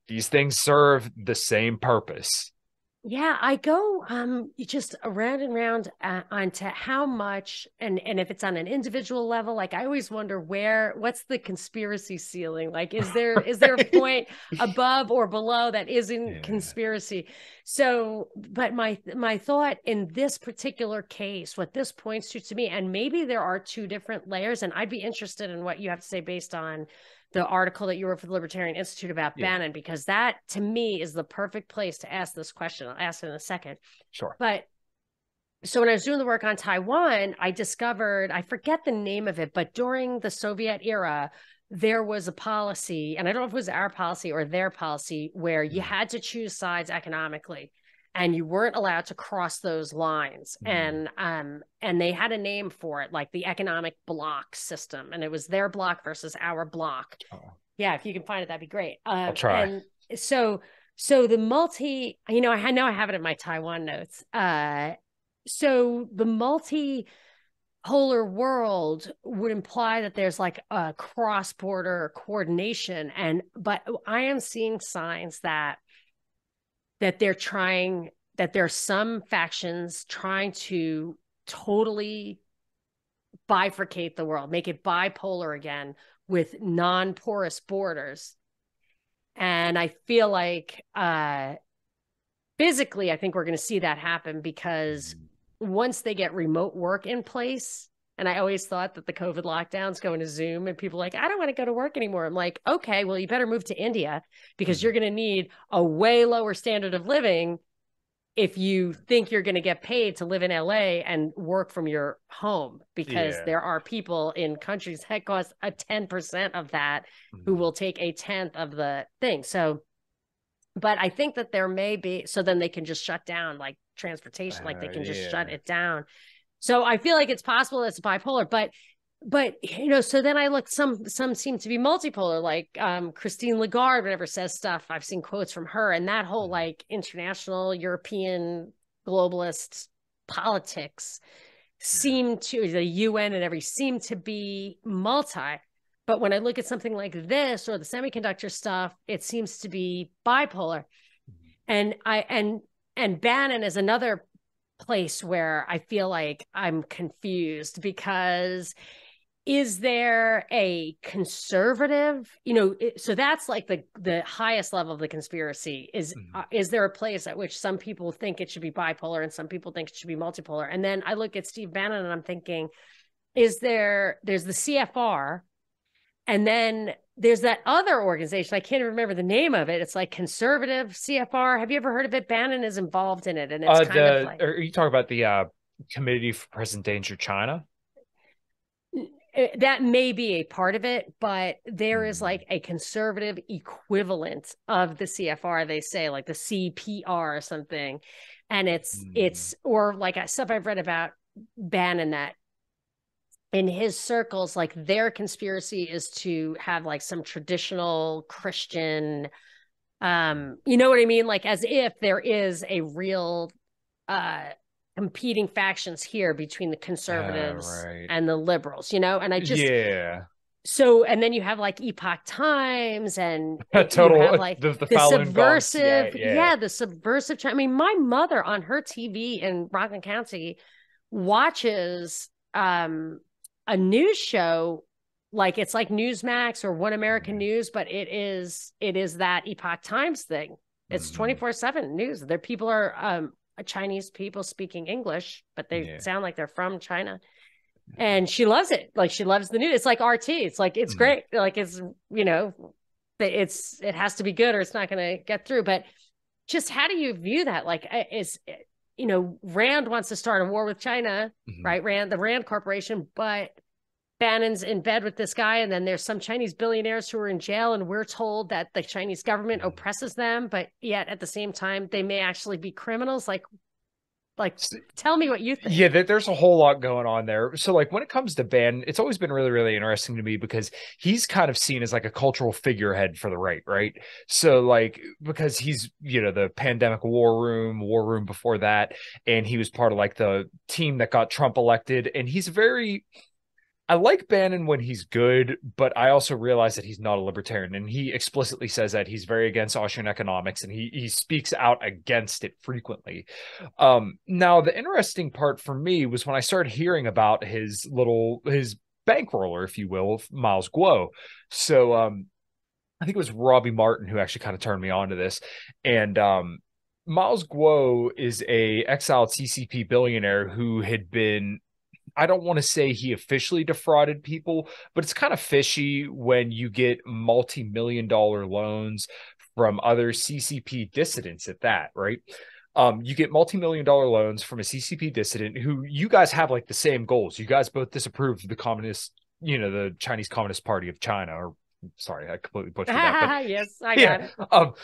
These things serve the same purpose. Yeah, I go just around and round onto how much, and if it's on an individual level, like I always wonder what's the conspiracy ceiling? Like, is there a point above or below that isn't conspiracy? So, but my thought in this particular case, what this points to me, and maybe there are two different layers, and I'd be interested in what you have to say based on the article that you wrote for the Libertarian Institute about Bannon, because that to me is the perfect place to ask this question. I'll ask it in a second. Sure. But so when I was doing the work on Taiwan, I discovered, I forget the name of it, but during the Soviet era, there was a policy, and I don't know if it was our policy or their policy, where you had to choose sides economically. And you weren't allowed to cross those lines. And they had a name for it, like the economic block system. And it was their block versus our block. Oh. Yeah, if you can find it, that'd be great. I'll try. And so the multi, you know, I know I have it in my Taiwan notes. So the multipolar world would imply that there's like a cross-border coordination. But I am seeing signs that that there are some factions trying to totally bifurcate the world, make it bipolar again with non-porous borders. And I feel like physically, I think we're going to see that happen, because once they get remote work in place, and I always thought that the COVID lockdowns going to Zoom, and people are like, I don't want to go to work anymore. I'm like, okay, well, you better move to India, because you're going to need a way lower standard of living if you think you're going to get paid to live in LA and work from your home, because there are people in countries that cost a 10% of that who will take a 10th of the thing. So, but I think that there may be, so then they can just shut down like transportation, like they can just shut it down. So I feel like it's possible it's bipolar, but you know, so then I look, some seem to be multipolar, like Christine Lagarde, whenever says stuff, I've seen quotes from her, and that whole like international European globalist politics seem to, the UN and every seem to be multi. But when I look at something like this or the semiconductor stuff, it seems to be bipolar. And Bannon is another place where I feel like I'm confused, because is there a conservative, you know, so that's like the highest level of the conspiracy is there a place at which some people think it should be bipolar and some people think it should be multipolar? And then I look at Steve Bannon and I'm thinking, there's the CFR, and then there's that other organization. I can't even remember the name of it. It's like conservative CFR. Have you ever heard of it? Bannon is involved in it. And it's kind of like, are you talking about the Committee for Present-Danger China? That may be a part of it, but there is like a conservative equivalent of the CFR, they say, like the CPR or something. And it's, or like stuff I've read about Bannon, that in his circles, like their conspiracy is to have like some traditional Christian, you know what I mean? Like as if there is a real competing factions here between the conservatives and the liberals, you know? And I just, so, and then you have like Epoch Times and total, you have like the subversive, the subversive. I mean, my mother on her TV in Rockland County watches a news show, like it's like Newsmax or One American News, but it is that Epoch Times thing. It's 24/7 news. Their people are Chinese people speaking English, but they sound like they're from China. And she loves it. Like she loves the news. It's like RT. It's like, it's great. Like it's, you know, it has to be good or it's not going to get through. But just how do you view that? Like you know, Rand wants to start a war with China, right? The Rand Corporation, but Bannon's in bed with this guy. And then there's some Chinese billionaires who are in jail. And we're told that the Chinese government oppresses them, but yet at the same time, they may actually be criminals. Like tell me what you think. Yeah, there's a whole lot going on there. So like when it comes to Bannon, it's always been really, really interesting to me because he's kind of seen as like a cultural figurehead for the right? So like, because he's, you know, the pandemic war room before that. And he was part of like the team that got Trump elected. And I like Bannon when he's good, but I also realize that he's not a libertarian. And he explicitly says that he's very against Austrian economics and he speaks out against it frequently. Now, the interesting part for me was when I started hearing about his bankroller, if you will, Miles Guo. So I think it was Robbie Martin who actually kind of turned me on to this. And Miles Guo is a exiled CCP billionaire who had been I don't want to say he officially defrauded people, but it's kind of fishy when you get multi-million-dollar loans from other CCP dissidents at that, right? You get multi-million-dollar loans from a CCP dissident who you guys have like the same goals. You guys both disapprove of the communist, the Chinese Communist Party of China, or sorry, I completely butchered that. But, yes, I got it.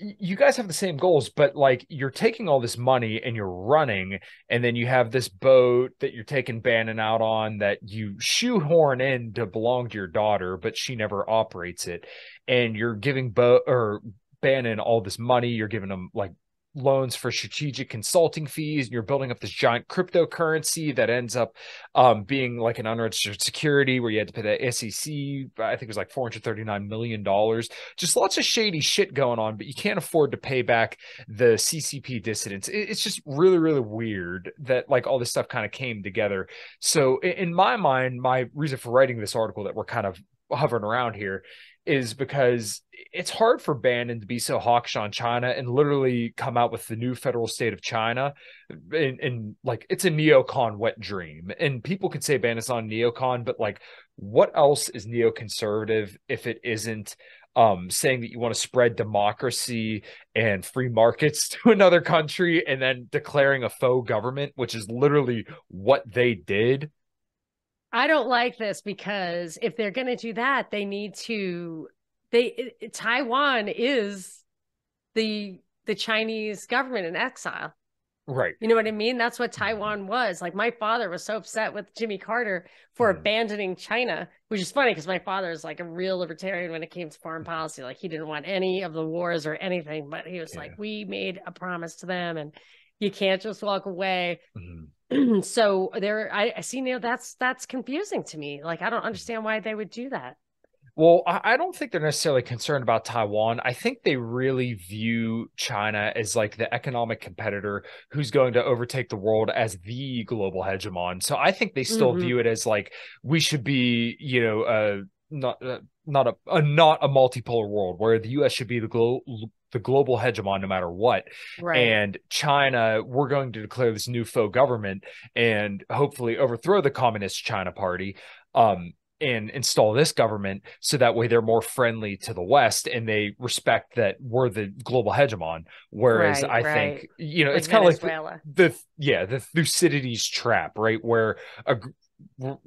You guys have the same goals, but like you're taking all this money and you're running, and then you have this boat that you're taking Bannon out on that you shoehorn in to belong to your daughter, but she never operates it. And you're giving Bannon all this money. You're giving him like loans for strategic consulting fees, and you're building up this giant cryptocurrency that ends up being like an unregistered security where you had to pay the SEC, I think it was like $439 million. Just lots of shady shit going on, but you can't afford to pay back the CCP dissidents. It's just really, really weird that like all this stuff kind of came together. So in my mind, my reason for writing this article that we're kind of hovering around here is because it's hard for Bannon to be so hawkish on China and literally come out with the new federal state of China. And like, it's a neocon wet dream. And people could say Bannon's not a neocon, but like, what else is neoconservative if it isn't saying that you want to spread democracy and free markets to another country and then declaring a faux government, which is literally what they did? I don't like this because if they're going to do that, they need to. Taiwan is the Chinese government in exile, right? You know what I mean? That's what Taiwan was. Like my father was so upset with Jimmy Carter for abandoning China, which is funny because my father is like a real libertarian when it came to foreign policy. Like he didn't want any of the wars or anything, but he was like, we made a promise to them, and you can't just walk away. So I see now that's confusing to me. Like, I don't understand why they would do that. Well, I don't think they're necessarily concerned about Taiwan. I think they really view China as like the economic competitor who's going to overtake the world as the global hegemon. So I think they still view it as like, we should be, not a multipolar world where the US should be the global hegemon no matter what. Right. And China, we're going to declare this new faux government and hopefully overthrow the Communist China Party and install this government so that way they're more friendly to the West and they respect that we're the global hegemon. Whereas I think, like it's kind of like the Thucydides trap, right? Where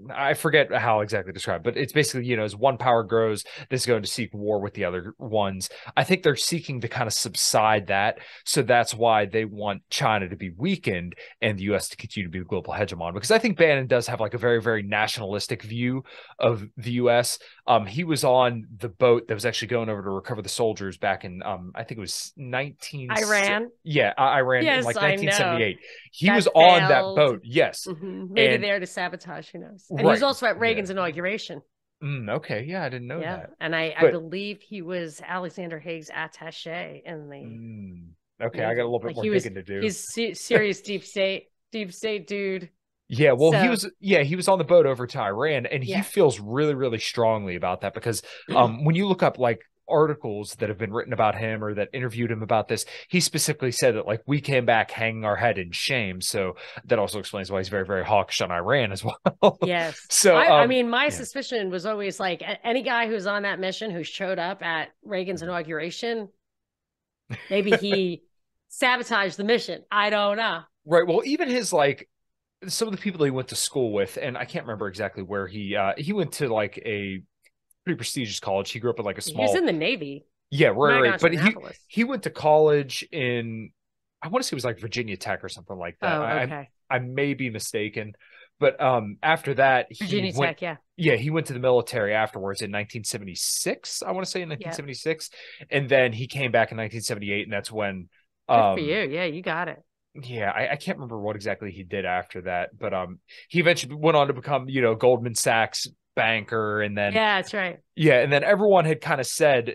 I forget how exactly to describe, but it's basically, as one power grows, this is going to seek war with the other ones. I think they're seeking to kind of subside that. So that's why they want China to be weakened and the US to continue to be the global hegemon. Because I think Bannon does have like a very, very nationalistic view of the US. He was on the boat that was actually going over to recover the soldiers back in, I think it was Iran. Iran in like 1978. He was failed on that boat. Yes. Maybe there to sabotage. Who knows? And he was also at Reagan's inauguration. Okay. Yeah, I didn't know that. And I believe he was Alexander Haig's attaché in the. Okay, I got a little bit more digging to do. He's serious deep state dude. Yeah, well, he was on the boat over to Iran, and he feels really, really strongly about that because when you look up like articles that have been written about him or that interviewed him about this, he specifically said that like we came back hanging our head in shame. So that also explains why he's very, very hawkish on Iran as well. Yes. So I mean, my suspicion was always like any guy who's on that mission who showed up at Reagan's inauguration, maybe he sabotaged the mission. I don't know. Right. Well, even his like some of the people that he went to school with, and I can't remember exactly where he went to like a pretty prestigious college. He grew up in like a small. He was in the Navy. Yeah, right. But he went to college in, I want to say it was like Virginia Tech or something like that. Oh, okay. I may be mistaken, but after that, Virginia Tech, he went to the military afterwards in 1976. I want to say in 1976, and then he came back in 1978, and that's when. Good for you. Yeah, you got it. Yeah, I can't remember what exactly he did after that, but he eventually went on to become, Goldman Sachs banker, and then that's right. Yeah, and then everyone had kind of said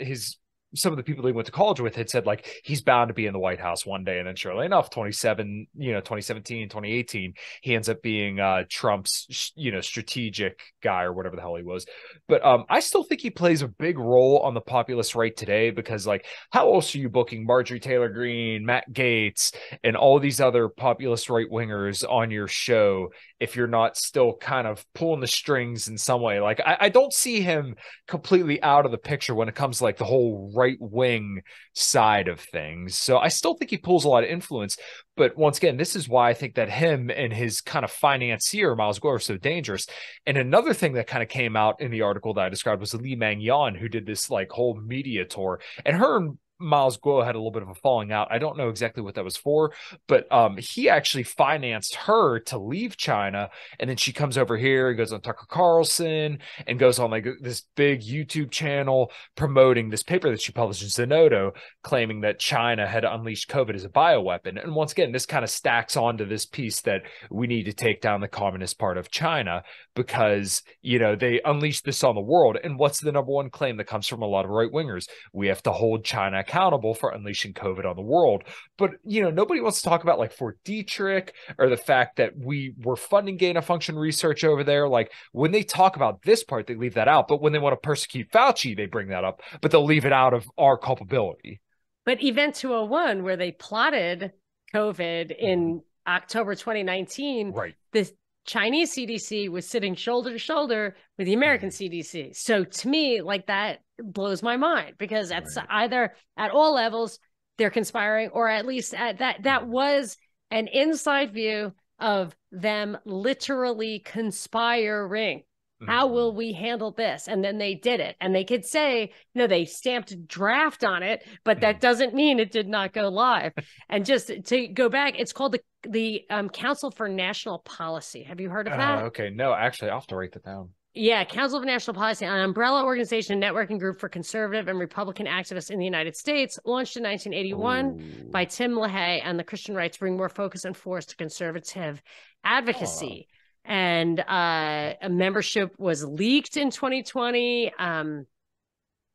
some of the people that he went to college with had said like he's bound to be in the White House one day, and then surely enough, 2017, 2018, he ends up being Trump's strategic guy or whatever the hell he was. But I still think he plays a big role on the populist right today because like how else are you booking Marjorie Taylor Greene, Matt Gaetz, and all these other populist right wingers on your show if you're not still kind of pulling the strings in some way. Like, I don't see him completely out of the picture when it comes to like the whole right wing side of things. So I still think he pulls a lot of influence. But once again, this is why I think that him and his kind of financier, Miles Guo, are so dangerous. And another thing that kind of came out in the article that I described was Li Meng-yan, who did this like whole media tour. And her and Miles Guo had a little bit of a falling out. I don't know exactly what that was for, but he actually financed her to leave China. And then she comes over here, goes on Tucker Carlson, and goes on like this big YouTube channel promoting this paper that she published in Zenodo, claiming that China had unleashed COVID as a bioweapon. And once again, this kind of stacks onto this piece that we need to take down the communist part of China because, you know, they unleashed this on the world. And what's the number one claim that comes from a lot of right wingers? We have to hold China accountable for unleashing COVID on the world. But, you know, nobody wants to talk about like Fort Detrick or the fact that we were funding gain of function research over there. Like when they talk about this part, they leave that out. But when they want to persecute Fauci, they bring that up, but they'll leave it out of our culpability. But Event 201, where they plotted COVID in October 2019, right, the Chinese CDC was sitting shoulder to shoulder with the American CDC. So to me, like that blows my mind because that's either at all levels they're conspiring, or at least at that was an inside view of them literally conspiring. How will we handle this? And then they did it. And they could say, no, they stamped draft on it, but that doesn't mean it did not go live. And just to go back, it's called the Council for National Policy. Have you heard of that? Okay. No, actually, I'll have to write that down. Yeah, Council of National Policy, an umbrella organization and networking group for conservative and Republican activists in the United States, launched in 1981 by Tim LaHaye, and the Christian rights bring more focus and force to conservative advocacy. And a membership was leaked in 2020.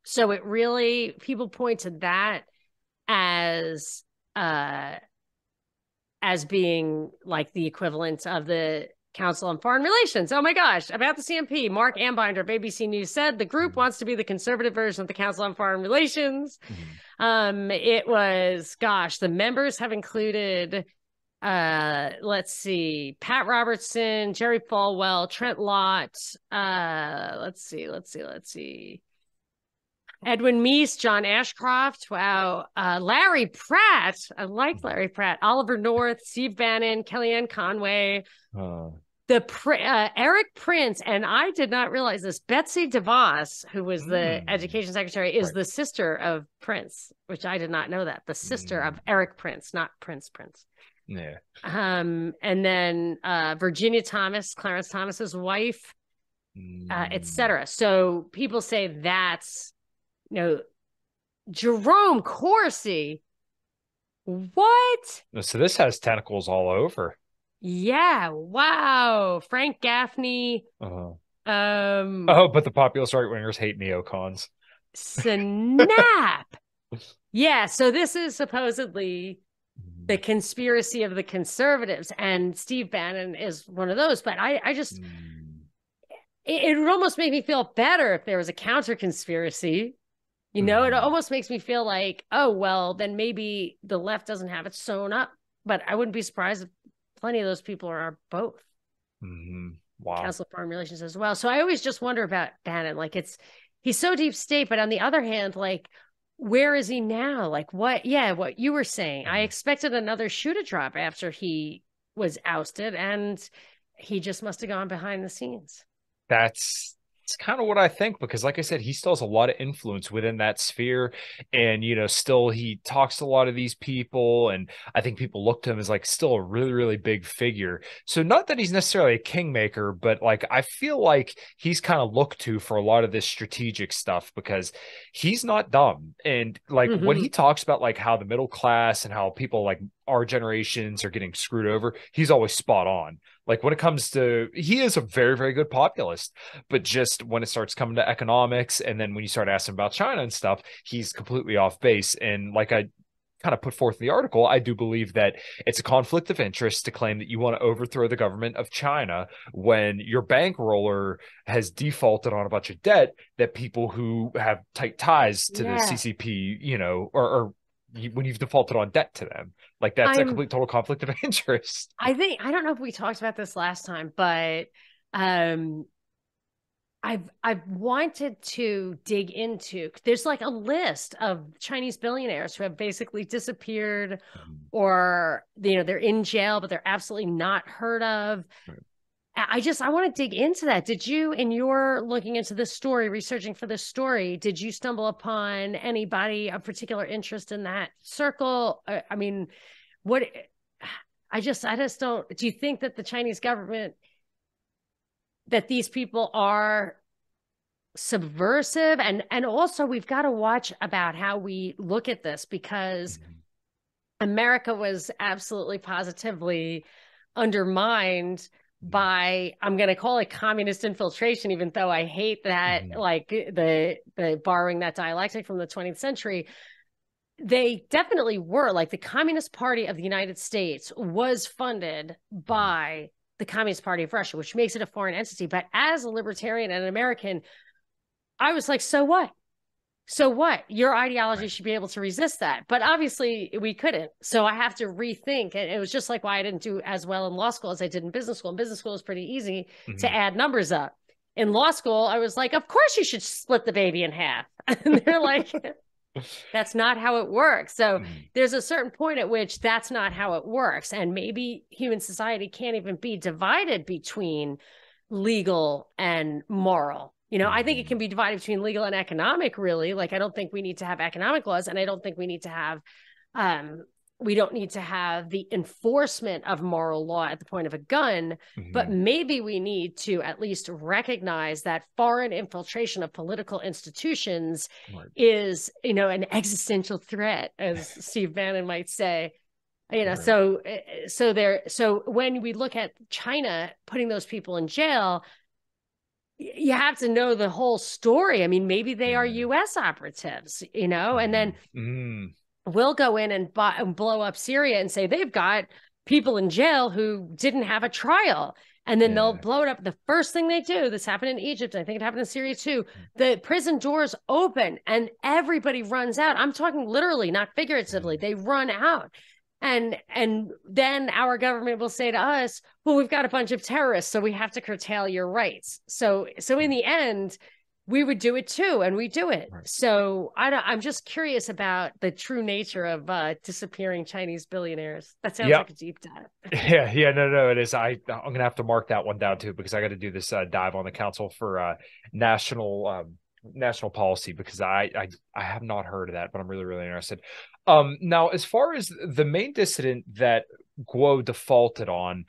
So it really, people point to that as being like the equivalent of the Council on Foreign Relations. Oh my gosh, about the CMP, Mark Ambinder of ABC News said the group wants to be the conservative version of the Council on Foreign Relations. It was, the members have included let's see, Pat Robertson, Jerry Falwell, Trent Lott, let's see. Edwin Meese, John Ashcroft, wow, Larry Pratt, I like Larry Pratt, Oliver North, Steve Bannon, Kellyanne Conway, Eric Prince, and I did not realize this, Betsy DeVos, who was the education secretary, is the sister of Prince, which I did not know that, the sister of Eric Prince, not Prince. Yeah. And then Virginia Thomas, Clarence Thomas's wife, etc. So people say that's, Jerome Corsi. What? So this has tentacles all over. Yeah. Wow. Frank Gaffney. But the populist right wingers hate neocons. Snap. Yeah. So this is supposedly the conspiracy of the conservatives, and Steve Bannon is one of those. But I just, it would almost make me feel better if there was a counter conspiracy. It almost makes me feel like, oh, well, then maybe the left doesn't have it sewn up. But I wouldn't be surprised if plenty of those people are both. Wow. Council of Foreign Relations as well. So I always just wonder about Bannon. Like he's so deep state, but on the other hand, like, where is he now? Like what you were saying. I expected another shoe to drop after he was ousted, and he just must have gone behind the scenes. That's kind of what I think, because like I said, he still has a lot of influence within that sphere, and still he talks to a lot of these people, and I think people look to him as like still a really, really big figure. So not that he's necessarily a kingmaker, but like I feel like he's kind of looked to for a lot of this strategic stuff, because he's not dumb. And like when he talks about like how the middle class and how people like our generations are getting screwed over, he's always spot on. Like when it comes to, he is a very, very good populist, but just when it starts coming to economics, and then when you start asking about China and stuff, he's completely off base. And like I kind of put forth in the article, I do believe that it's a conflict of interest to claim that you want to overthrow the government of China when your bankroller has defaulted on a bunch of debt that people who have tight ties to the CCP, or when you've defaulted on debt to them. Like that's a complete total conflict of interest. I don't know if we talked about this last time, but I've wanted to dig into, there's like a list of Chinese billionaires who have basically disappeared, or, you know, they're in jail, but they're absolutely not heard of. Right. I want to dig into that. Did you, in your looking into this story, researching for this story, did you stumble upon anybody of particular interest in that circle? I mean, I just don't, do you think that the Chinese government, that these people are subversive? And also we've got to watch about how we look at this, because America was absolutely positively undermined by, I'm going to call it communist infiltration, even though I hate that, like the borrowing that dialectic from the 20th century. They definitely were, like, the Communist Party of the United States was funded by the Communist Party of Russia, which makes it a foreign entity. But as a libertarian and an American, I was like, so what? So what? Your ideology should be able to resist that. But obviously we couldn't. So I have to rethink. And it was just like why I didn't do as well in law school as I did in business school. In business school, is pretty easy to add numbers up. In law school, I was like, of course you should split the baby in half. And they're like, that's not how it works. So there's a certain point at which that's not how it works. And maybe human society can't even be divided between legal and moral. You know, I think it can be divided between legal and economic, really. Like, I don't think we need to have economic laws, and I don't think we need to have, we don't need to have the enforcement of moral law at the point of a gun, but maybe we need to at least recognize that foreign infiltration of political institutions is, you know, an existential threat, as Steve Bannon might say. You know, so when we look at China putting those people in jail, you have to know the whole story. I mean, maybe they are U.S. operatives, you know, and then we'll go in and blow up Syria and say they've got people in jail who didn't have a trial. And then they'll blow it up. The first thing they do, this happened in Egypt, I think it happened in Syria too, the prison doors open and everybody runs out. I'm talking literally, not figuratively. They run out. And then our government will say to us, well, we've got a bunch of terrorists, so we have to curtail your rights. So in the end, we would do it too, and we do it. Right. So I'm just curious about the true nature of disappearing Chinese billionaires. That sounds like a deep dive. No, it is. I'm going to have to mark that one down too, because I got to do this dive on the Council for National Policy, because I have not heard of that, but I'm really, really interested. Now, as far as the main dissident that Guo defaulted on,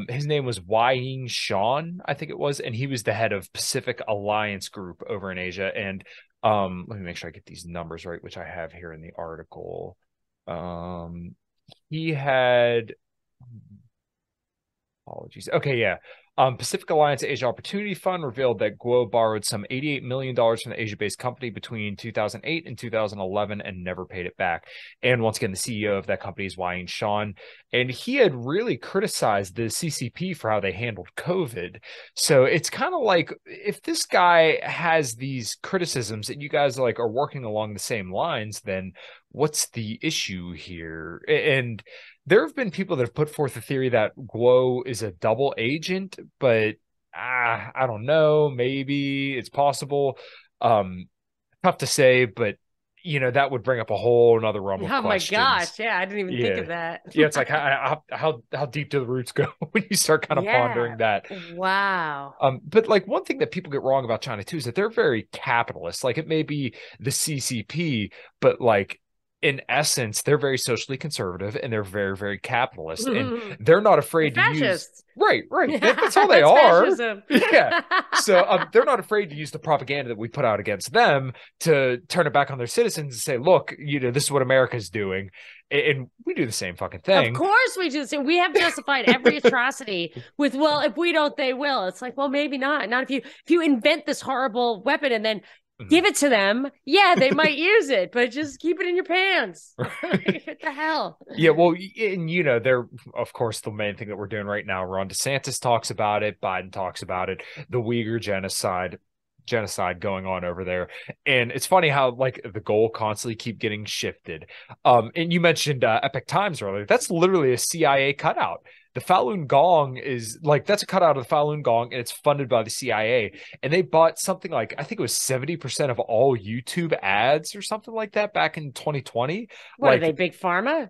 his name was Wai Shan, I think it was, and he was the head of Pacific Alliance Group over in Asia. And let me make sure I get these numbers right, which I have here in the article. He had, apologies. Okay, yeah. Pacific Alliance Asia Opportunity Fund revealed that Guo borrowed some $88 million from the Asia-based company between 2008 and 2011 and never paid it back. And once again, the CEO of that company is Wai Shan. And he had really criticized the CCP for how they handled COVID. So it's kind of like, if this guy has these criticisms and you guys like are working along the same lines, then what's the issue here? And there have been people that have put forth the theory that Guo is a double agent, but I don't know. Maybe it's possible. Tough to say, but you know, that would bring up a whole another realm of questions. Oh my gosh. Yeah. I didn't even think of that. It's like, how deep do the roots go when you start kind of pondering that? Wow. But like one thing that people get wrong about China too, is that they're very capitalist. Like it may be the CCP, but like, in essence, they're very socially conservative and they're very, very capitalist, and they're not afraid to use right. That's how they are. So they're not afraid to use the propaganda that we put out against them to turn it back on their citizens and say, look, you know, this is what America's doing. And we do the same fucking thing. Of course we do the same. We have justified every atrocity with, well, if we don't, they will. It's like, well, maybe not. Not if you invent this horrible weapon and then give it to them. Yeah, they might use it, but just keep it in your pants. What the hell? Yeah, well, and you know, they're, of course, the main thing that we're doing right now, Ron DeSantis talks about it, Biden talks about it, the Uyghur genocide. genocide going on over there. And it's funny how like the goal constantly keep getting shifted. And you mentioned Epic Times earlier. That's literally a CIA cutout. The Falun Gong is like, that's a cutout of the Falun Gong, and it's funded by the CIA. And they bought something like, I think it was 70% of all YouTube ads or something like that back in 2020. What, like, are they big pharma?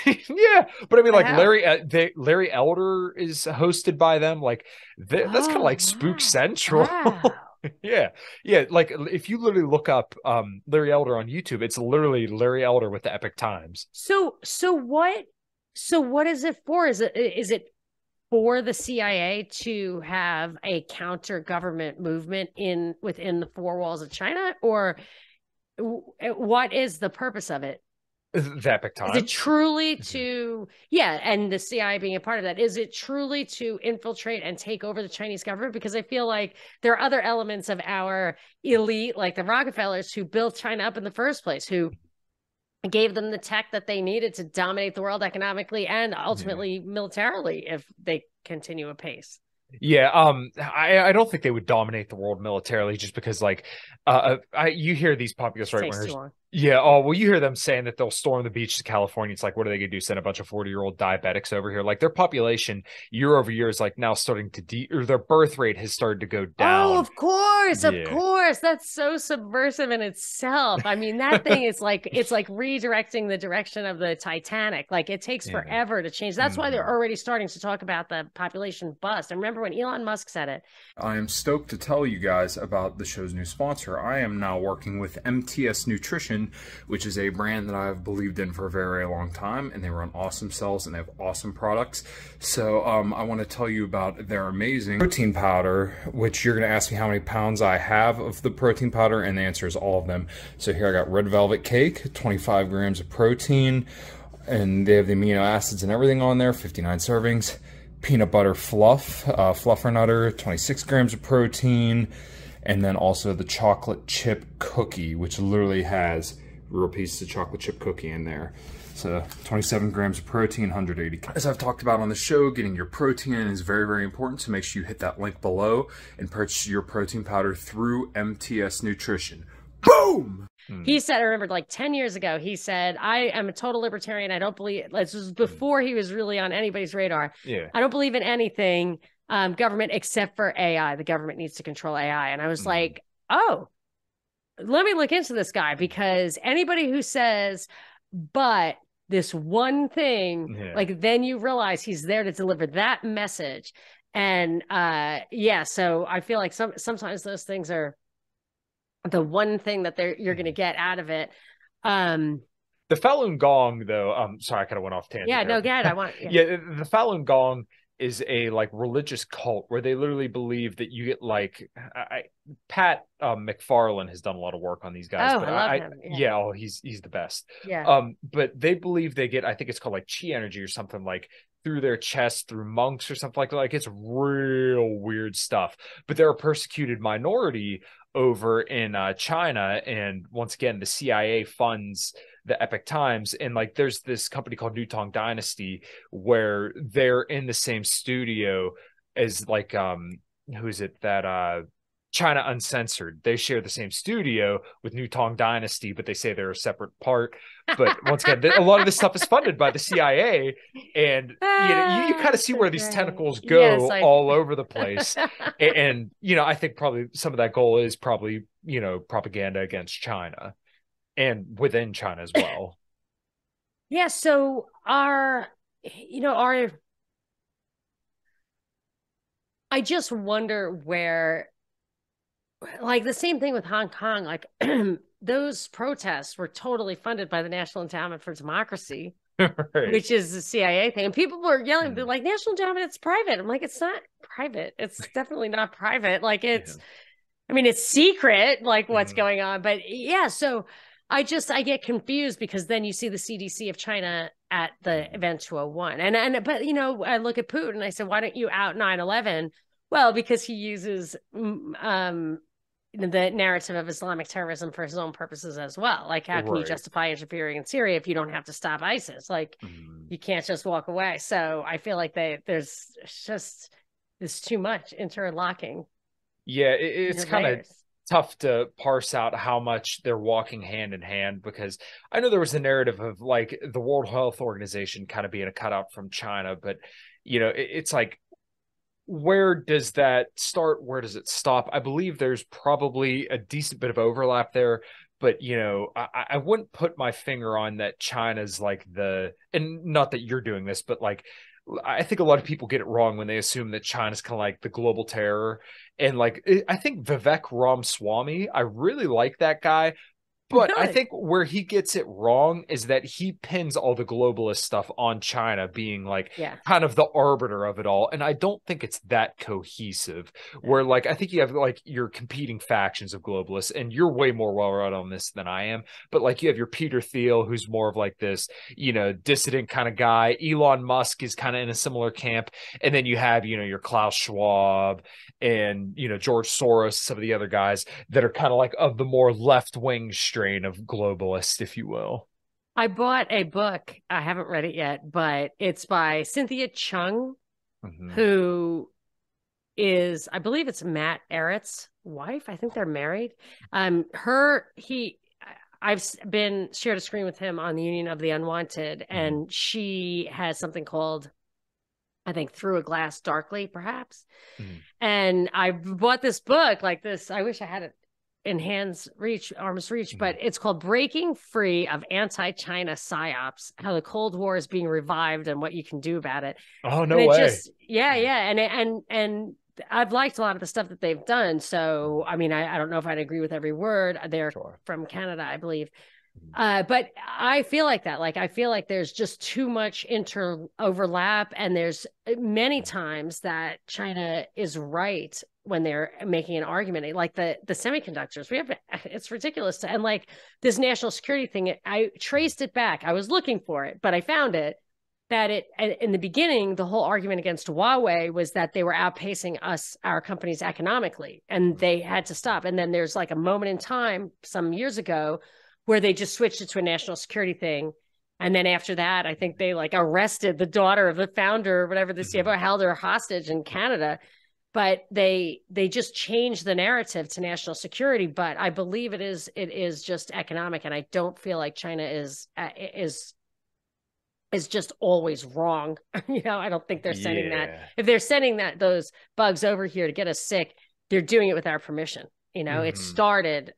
Yeah, but I mean, like Wow. Larry Elder is hosted by them. Like that's kind of like Spook Central. Wow. Yeah, like if you literally look up Larry Elder on YouTube, it's literally Larry Elder with the Epic Times. So what is it for? Is it for the CIA to have a counter government movement within the four walls of China, or what is the purpose of it? The Epic Times. Is it truly to, and the CIA being a part of that, is it truly to infiltrate and take over the Chinese government? Because I feel like there are other elements of our elite, like the Rockefellers, who built China up in the first place, who gave them the tech that they needed to dominate the world economically and ultimately militarily if they continue apace. Yeah, I don't think they would dominate the world militarily, just because like you hear these populist right wingers. Yeah, you hear them saying that they'll storm the beaches of California. It's like, what are they gonna do? Send a bunch of 40-year-old diabetics over here? Like, their population year over year is like now starting to or their birth rate has started to go down. Oh, of course. That's so subversive in itself. I mean, that thing is like, it's like redirecting the direction of the Titanic. Like, it takes forever to change. That's why they're already starting to talk about the population bust. I remember when Elon Musk said it. I am stoked to tell you guys about the show's new sponsor. I am now working with MTS Nutrition, which is a brand that I've believed in for a very, very long time, and they run awesome sales and they have awesome products. So I want to tell you about their amazing protein powder, which you're going to ask me how many pounds I have of the protein powder, and the answer is all of them. So here I got red velvet cake, 25 grams of protein, and they have the amino acids and everything on there, 59 servings. Peanut butter fluff, fluffernutter, 26 grams of protein, and then also the chocolate chip cookie, which literally has real pieces of chocolate chip cookie in there. So 27 grams of protein, 180. As I've talked about on the show, getting your protein in is very, very important. So make sure you hit that link below and purchase your protein powder through MTS Nutrition. Boom! He said, I remember like 10 years ago, he said, I am a total libertarian. I don't believe, this was before he was really on anybody's radar. Yeah. I don't believe in anything government except for AI. The government needs to control AI. And I was like, oh, let me look into this guy, because anybody who says, but this one thing, like, then you realize he's there to deliver that message. And so I feel like sometimes those things are the one thing that you're going to get out of it. The Falun Gong, though, sorry, I kind of went off tangent. Yeah, there. no, go ahead. The Falun Gong is a like religious cult where they literally believe that you get like Pat McFarlane has done a lot of work on these guys. Oh, but I love him. He's the best. Yeah. But they believe they get, I think it's called like chi energy or something, like through their chest, through monks or something like that. Like, it's real weird stuff. But they're a persecuted minority over in China, and once again, the CIA funds the Epic Times, and like there's this company called Newtong Dynasty where they're in the same studio as like who is it that China Uncensored. They share the same studio with Newtong Dynasty, but they say they're a separate part. But once again, a lot of this stuff is funded by the CIA, and you kind of see where these tentacles go all over the place. And I think probably some of that goal is probably propaganda against China and within China as well. Yeah. So I just wonder where, like, the same thing with Hong Kong, like those protests were totally funded by the National Endowment for Democracy, right, which is the CIA thing. And people were yelling, they're like, National Endowment, it's private. I'm like, it's not private. It's definitely not private. Like, it's, I mean, it's secret, like what's going on. But yeah, so I get confused, because then you see the CDC of China at the event 201. But I look at Putin and I said, why don't you out 9/11? Well, because he uses the narrative of Islamic terrorism for his own purposes as well. Like, how can you justify interfering in Syria if you don't have to stop ISIS? Like, you can't just walk away. So I feel like there's too much interlocking. Yeah, it's kind of tough to parse out how much they're walking hand in hand, because I know there was a narrative of like the World Health Organization kind of being a cutout from China, but it's like, where does that start? Where does it stop? I believe there's probably a decent bit of overlap there, but I wouldn't put my finger on that China's like and not that you're doing this, but like, I think a lot of people get it wrong when they assume that China's kind of like the global terror. And like, I think Vivek Ramaswamy, I really like that guy. But Really? I think where he gets it wrong is that he pins all the globalist stuff on China being like kind of the arbiter of it all. And I don't think it's that cohesive, where like, I think you have like your competing factions of globalists, and you're way more well read on this than I am. But like, you have your Peter Thiel, who's more of like this, dissident kind of guy. Elon Musk is kind of in a similar camp. And then you have, your Klaus Schwab and, George Soros, some of the other guys that are kind of like of the more left-wing strain of globalist, if you will. I bought a book. I haven't read it yet, but it's by Cynthia Chung, who is, I believe it's Matt Ehret's wife. I think they're married. I've been shared a screen with him on the Union of the Unwanted, and she has something called, I think, Through a Glass Darkly, perhaps. And I bought this book like this. I wish I had it in arm's reach, but it's called Breaking Free of Anti-China Psyops, How the Cold War is Being Revived and What You Can Do About It. Oh, no way. And I've liked a lot of the stuff that they've done. So, I mean, I don't know if I'd agree with every word. They're from Canada, I believe. But I feel like that. Like, I feel like there's just too much overlap, and there's many times that China is right when they're making an argument, like the semiconductors. It's ridiculous. And like this national security thing, I traced it back. I was looking for it, but I found it that in the beginning, the whole argument against Huawei was that they were outpacing our companies economically, and they had to stop. And then there's like a moment in time some years ago where they just switched it to a national security thing. And then after that, I think they like arrested the daughter of the founder or whatever, the CFO, held her hostage in Canada. But they just changed the narrative to national security. But I believe it is just economic, and I don't feel like China is just always wrong. I don't think they're sending that. If they're sending those bugs over here to get us sick, they're doing it with our permission. It started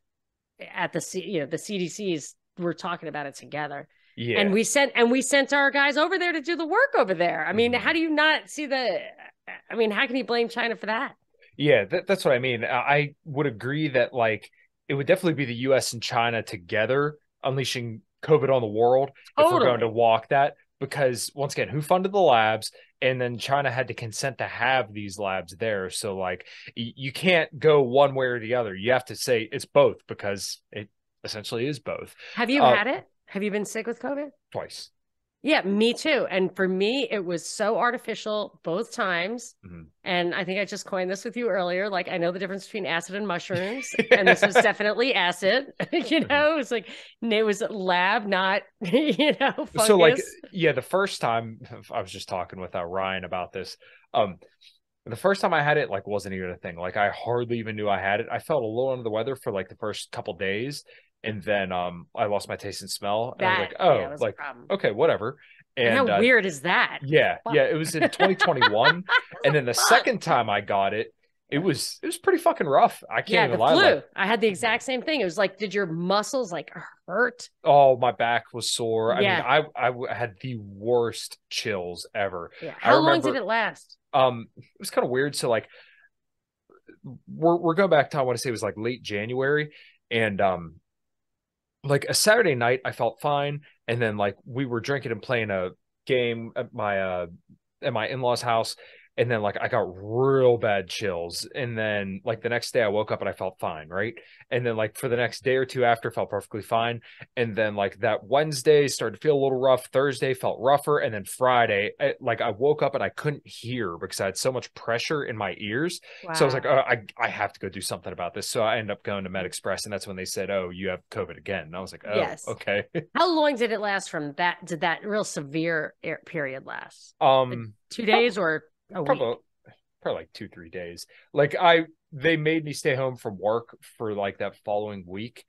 at the CDCs were talking about it together. Yeah. And we sent our guys over there to do the work over there. I mean, how do you not see how can you blame China for that? Yeah, that's what I mean. I would agree that like it would definitely be the US and China together unleashing COVID on the world if we're going to walk that, because once again, who funded the labs? And then China had to consent to have these labs there. So like you can't go one way or the other. You have to say it's both, because it essentially is both. Have you had it? Have you been sick with COVID? Twice. Yeah, me too. And for me, it was so artificial both times. And I think I just coined this with you earlier. Like, I know the difference between acid and mushrooms. And this was definitely acid. It was lab, not, fungus. So like, the first time, I was just talking with Ryan about this. The first time I had it, like, wasn't even a thing. Like, I hardly even knew I had it. I felt a little under the weather for like the first couple days. And then I lost my taste and smell. And I was like, okay, whatever. And how weird is that? Yeah. Wow. Yeah. It was in 2021. And then the second time I got it, it was pretty fucking rough. I can't even lie. The flu. I had the exact same thing. It was like, did your muscles like hurt? Oh, my back was sore. I mean, I had the worst chills ever. Yeah. How long did it last? It was kind of weird. So like, we're going back to, I want to say it was like late January, and like a Saturday night, I felt fine. And then like we were drinking and playing a game at my in-laws' house. And then like I got real bad chills. And then like the next day I woke up and I felt fine. Right. And then like for the next day or two after, felt perfectly fine. And then like that Wednesday started to feel a little rough. Thursday felt rougher. And then Friday, I woke up and I couldn't hear because I had so much pressure in my ears. Wow. So I was like, oh, I have to go do something about this. So I ended up going to MedExpress, and that's when they said, oh, you have COVID again. And I was like, oh, yes. Okay. How long did it last from that? Did that real severe period last? 2 days or probably like 2-3 days. Like I they made me stay home from work for like that following week.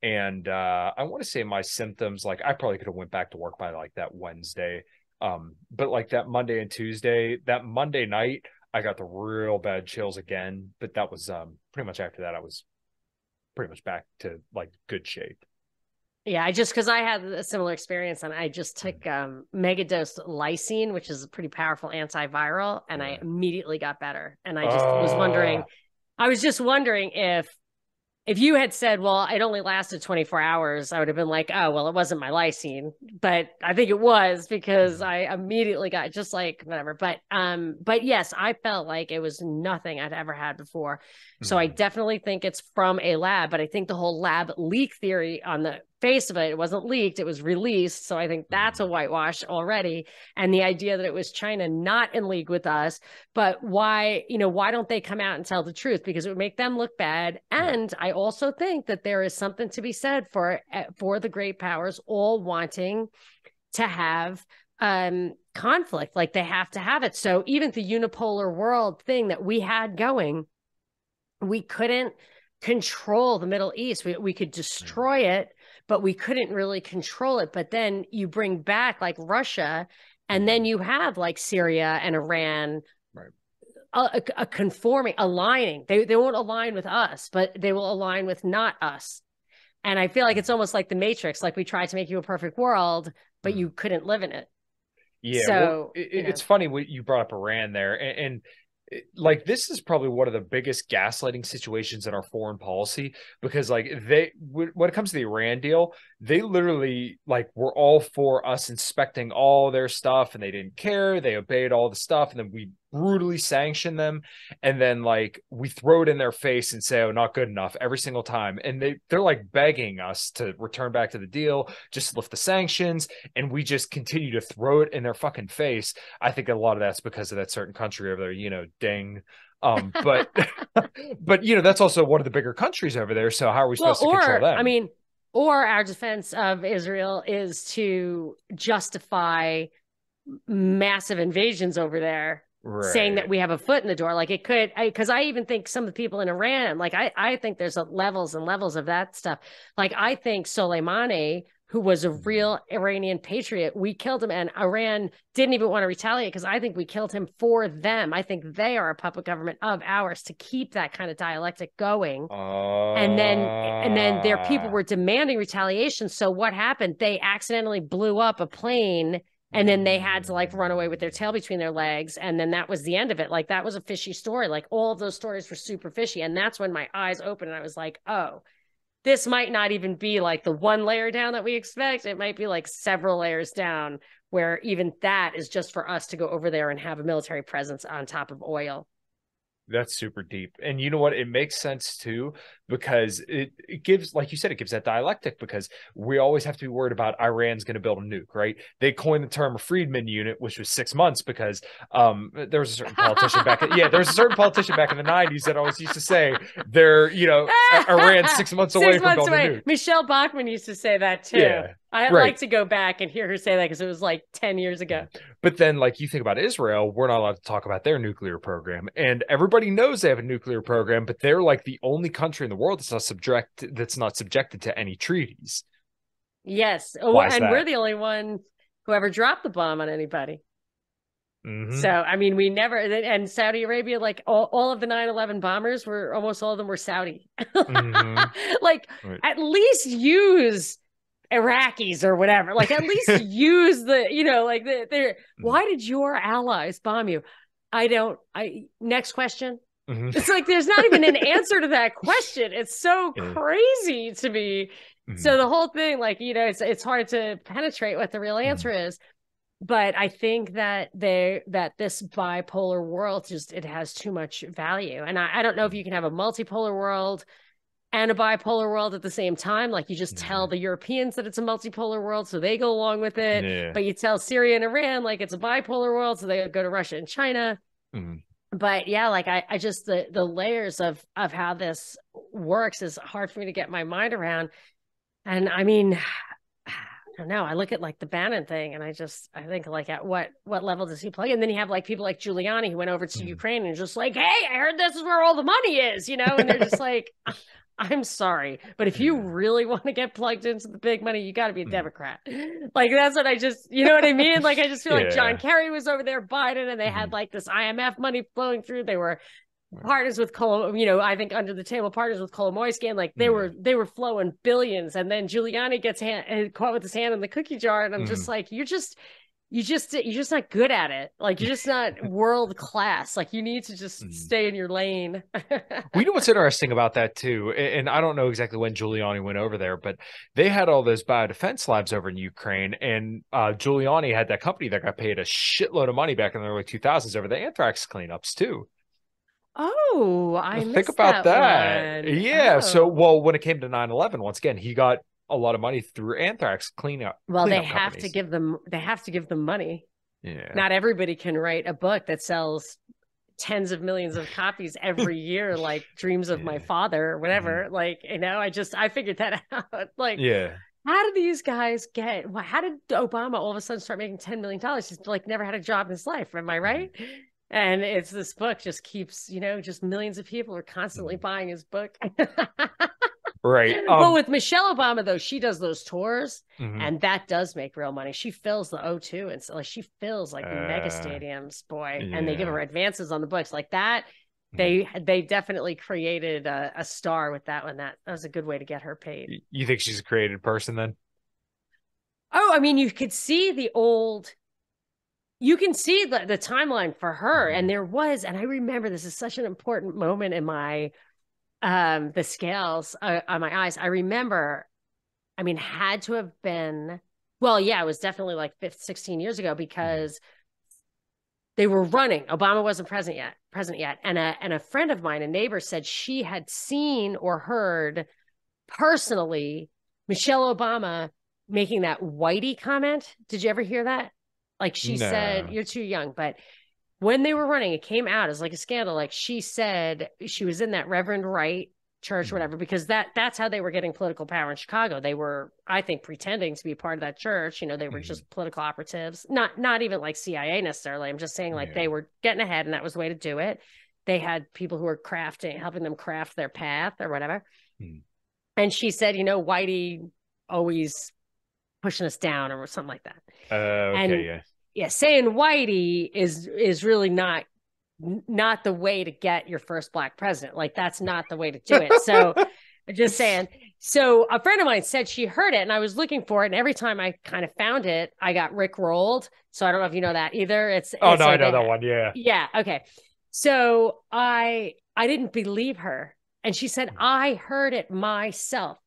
And I want to say my symptoms, like I probably could have went back to work by like that Wednesday. But like that Monday and Tuesday, that Monday night, I got the real bad chills again. But that was pretty much after that, I was pretty much back to like good shape. Yeah, because I had a similar experience, and I just took megadose lysine, which is a pretty powerful antiviral, and I immediately got better. And I just was wondering if you had said, well, it only lasted 24 hours, I would have been like, oh, well, it wasn't my lysine. But I think it was, because I immediately got just like whatever. But yes, I felt like it was nothing I'd ever had before. So I definitely think it's from a lab, but I think the whole lab leak theory on the face of it wasn't leaked, it was released. So I think that's a whitewash already. And the idea that it was China not in league with us, but why don't they come out and tell the truth? Because it would make them look bad. And I also think that there is something to be said for the great powers all wanting to have conflict, like they have to have it. So even the unipolar world thing that we had going, we couldn't control the Middle East. We could destroy it, but we couldn't really control it. But then you bring back like Russia, and then you have like Syria and Iran, a conforming, aligning. They won't align with us, but they will align with not us. And I feel like it's almost like the Matrix, like we tried to make you a perfect world, but you couldn't live in it. Yeah. So it's funny what you brought up Iran there. And like, this is probably one of the biggest gaslighting situations in our foreign policy, because like when it comes to the Iran deal, they literally like were all for us inspecting all their stuff, and they didn't care. They obeyed all the stuff, and then we brutally sanction them, and then like we throw it in their face and say, oh, not good enough every single time. And they're like begging us to return back to the deal, just lift the sanctions, and we just continue to throw it in their fucking face. I think a lot of that's because of that certain country over there, ding. But that's also one of the bigger countries over there, so how are we supposed to control them? I mean, or our defense of Israel is to justify massive invasions over there, saying that we have a foot in the door. Like it could, because I even think some of the people in Iran, like I think there's levels and levels of that stuff. Like I think Soleimani, who was a real Iranian patriot, we killed him, and Iran didn't even want to retaliate, because I think we killed him for them. I think they are a puppet government of ours to keep that kind of dialectic going. And then their people were demanding retaliation. So what happened? They accidentally blew up a plane, and then they had to like run away with their tail between their legs. And then that was the end of it. Like that was a fishy story. Like all of those stories were super fishy. And that's when my eyes opened, and I was like, oh, this might not even be like the one layer down that we expect. It might be like several layers down, where even that is just for us to go over there and have a military presence on top of oil. That's super deep. And you know what? It makes sense too, because it gives, like you said, it gives that dialectic, because we always have to be worried about Iran's going to build a nuke, right? They coined the term a Friedman unit, which was 6 months, because there was a certain politician back in the 90s that always used to say Iran's 6 months away from building a nuke. Michelle Bachmann used to say that too. Yeah. I'd like to go back and hear her say that, because it was like 10 years ago. But then, like, you think about Israel, we're not allowed to talk about their nuclear program. And everybody knows they have a nuclear program, but they're like the only country in the world that's not subjected to any treaties. Yes. We're the only one who ever dropped the bomb on anybody. Mm-hmm. So, I mean, we never, and Saudi Arabia, like all of the 9/11 bombers almost all of them were Saudi. Mm-hmm. Like, at least use Iraqis or whatever, like at least use why did your allies bomb you? Next question. Mm-hmm. It's like there's not even an answer to that question. It's so crazy to me. Mm-hmm. So the whole thing, like, it's hard to penetrate what the real answer is. But I think that this bipolar world it has too much value. And I don't know if you can have a multipolar world and a bipolar world at the same time. Like, you just tell the Europeans that it's a multipolar world, so they go along with it. Yeah. But you tell Syria and Iran like it's a bipolar world, so they go to Russia and China. Mm-hmm. But yeah, like I just the layers of how this works is hard for me to get my mind around. And I mean, don't know. I look at like the Bannon thing and I think like at what level does he play? And then you have like people like Giuliani who went over to Ukraine and just like, hey, I heard this is where all the money is, you know? And they're just like, I'm sorry, but if you really want to get plugged into the big money, you got to be a Democrat. Like, that's what you know what I mean? Like, I just feel like John Kerry was over there, Biden, and they had like this IMF money flowing through. They were partners with I think under the table partners with Kolomoisky, and like they were flowing billions. And then Giuliani gets caught with his hand in the cookie jar, and I'm just like, you're just not good at it. Like, you're just not world class. Like, you need to just stay in your lane. We know what's interesting about that too, and I don't know exactly when Giuliani went over there, but they had all those biodefense labs over in Ukraine, and Giuliani had that company that got paid a shitload of money back in the early 2000s over the anthrax cleanups too. Oh, I think about that. One. Yeah. So, when it came to 9/11, once again, he got a lot of money through anthrax cleanup. Well, they have to give them money. Yeah. Not everybody can write a book that sells tens of millions of copies every year, like Dreams of My Father or whatever. Like, you know, I figured that out. Like, how did these guys how did Obama all of a sudden start making $10 million? He's like never had a job in his life. Am I right? And this book just keeps, you know, just millions of people are constantly buying his book. Right. But with Michelle Obama, though, she does those tours and that does make real money. She fills the O2 and so like she fills like mega stadiums, boy. And they give her advances on the books like that. They definitely created a star with that one. That was a good way to get her paid. You think she's a created person then? Oh, I mean, you could see the timeline for her. And there was, and I remember this is such an important moment in my the scales on my eyes. I remember, I mean, had to have been, well, yeah, it was definitely like 16 years ago because they were running. Obama wasn't president yet. And a friend of mine, a neighbor, said she had seen or heard personally Michelle Obama making that whitey comment. Did you ever hear that? Like she said, you're too young, but when they were running, it came out as like a scandal. Like she said, she was in that Reverend Wright church, or whatever, because that's how they were getting political power in Chicago. They were, I think, pretending to be part of that church. You know, they were just political operatives, not even like CIA necessarily. I'm just saying like they were getting ahead and that was the way to do it. They had people who were helping them craft their path or whatever. And she said, you know, whitey always pushing us down or something like that. Yeah, saying whitey is really not the way to get your first black president. Like, that's not the way to do it. So I'm just saying. So a friend of mine said she heard it and I was looking for it. And every time I kind of found it, I got rickrolled. So I don't know if you know that either. I know that one. Yeah. Yeah. Okay. So I didn't believe her. And she said, I heard it myself.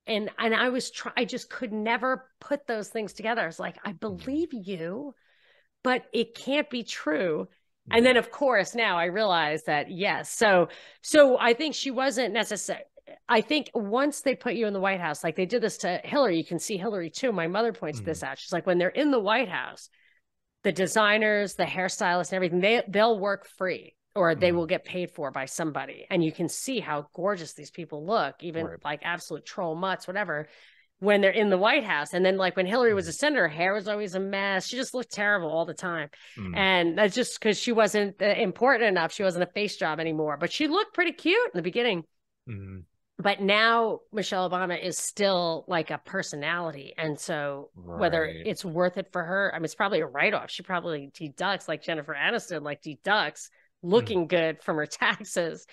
And I just could never put those things together. I was like, I believe you, but it can't be true. And then of course, now I realize that, yes. So I think she wasn't necessary. I think once they put you in the White House, like they did this to Hillary, you can see Hillary too. My mother points this out. She's like, when they're in the White House, the designers, the hairstylists and everything, they'll work free. Or they will get paid for by somebody. And you can see how gorgeous these people look, even like absolute troll mutts, whatever, when they're in the White House. And then like when Hillary was a senator, her hair was always a mess. She just looked terrible all the time. And that's just because she wasn't important enough. She wasn't a face job anymore. But she looked pretty cute in the beginning. But now Michelle Obama is still like a personality. And so whether it's worth it for her, I mean, it's probably a write-off. She probably deducts, like Jennifer Aniston, like deducts looking good from her taxes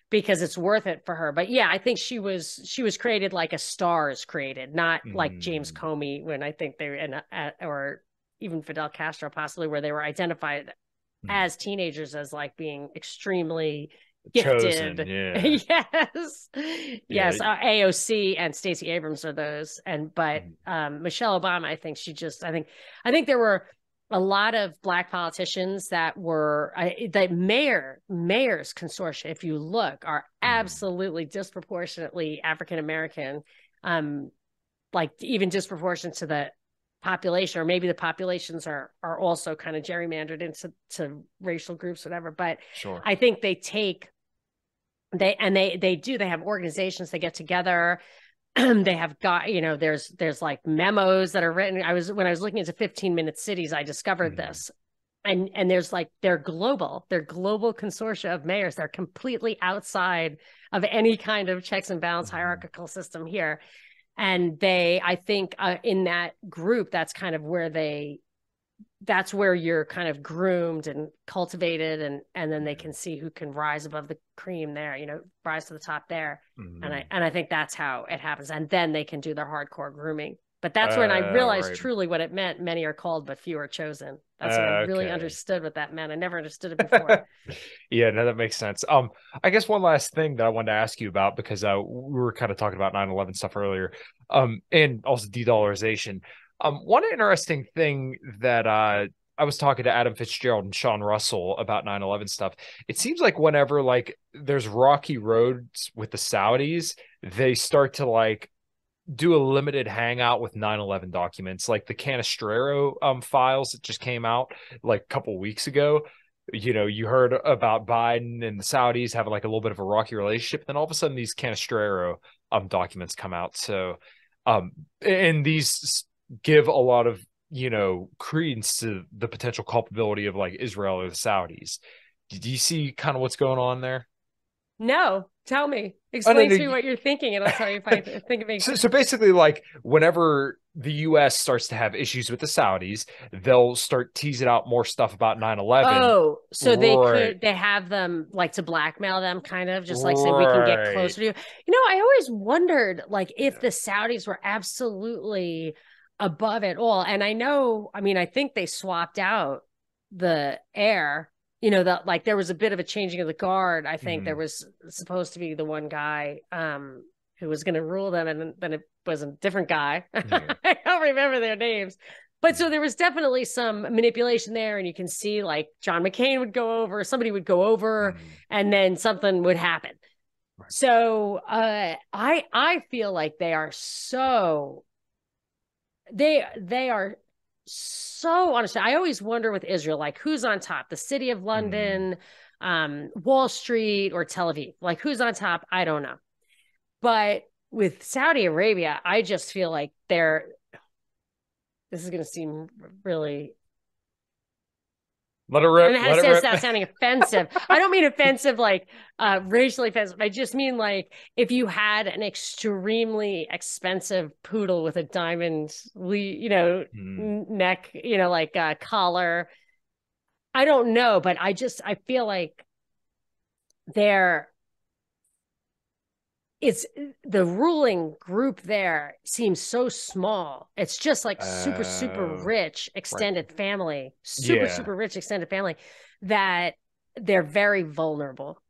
because it's worth it for her. But yeah, I think she was created like a star is created, not like James Comey when I think they were in or even Fidel Castro possibly, where they were identified as teenagers as like being extremely gifted. Chosen, yes. AOC and Stacey Abrams are those. But Michelle Obama, I think I think there were a lot of Black politicians that were the mayor's consortium, if you look, are absolutely disproportionately African-American, like even disproportionate to the population, or maybe the populations are also kind of gerrymandered into racial groups, whatever. But I think they have organizations, they get together. They have got, you know, there's like memos that are written. When I was looking into 15-minute cities, I discovered this. And there's like, they're global consortia of mayors. They're completely outside of any kind of checks and balance hierarchical system here. And I think in that group, that's kind of where that's where you're kind of groomed and cultivated, and then they can see who can rise above the cream there, you know, rise to the top there. And I think that's how it happens. And then they can do their hardcore grooming. But that's when I realized truly what it meant. Many are called, but few are chosen. That's when I really understood what that meant. I never understood it before. Yeah, no, that makes sense. I guess one last thing that I wanted to ask you about, because we were kind of talking about 9/11 stuff earlier, and also de-dollarization. One interesting thing that I was talking to Adam Fitzgerald and Sean Russell about 9/11 stuff. It seems like whenever like there's rocky roads with the Saudis, they start to like do a limited hangout with 9/11 documents, like the Canestraro files that just came out like a couple weeks ago. You know, you heard about Biden and the Saudis having like a little bit of a rocky relationship. Then all of a sudden these Canestraro documents come out. So and these give a lot of, you know, credence to the potential culpability of like Israel or the Saudis. Do you see kind of what's going on there? No, tell me. Explain to me what you're thinking, and I'll tell you if I think it makes sense. So basically, like, whenever the U.S. starts to have issues with the Saudis, they'll start teasing out more stuff about 9/11. Oh, so they have them, like, to blackmail them, kind of, just like say, we can get closer to you. You know, I always wondered, like, if the Saudis were absolutely above it all. And I think they swapped out the heir. You know, that like there was a bit of a changing of the guard. I think there was supposed to be the one guy who was going to rule them, and then it was a different guy. I don't remember their names. But so there was definitely some manipulation there, and you can see like John McCain would go over, somebody would go over, and then something would happen. Right. So I feel like they are so honest. I always wonder with Israel, like who's on top, the city of London, Wall Street, or Tel Aviv, like who's on top? I don't know. But with Saudi Arabia, I just feel like this is going to seem really, let it rip. And it says that sounding offensive. I don't mean offensive, like racially offensive. I just mean like if you had an extremely expensive poodle with a diamond, neck, like a collar. I don't know, but I feel like it's the ruling group there seems so small. It's just like super rich extended family, super rich extended family, that they're very vulnerable.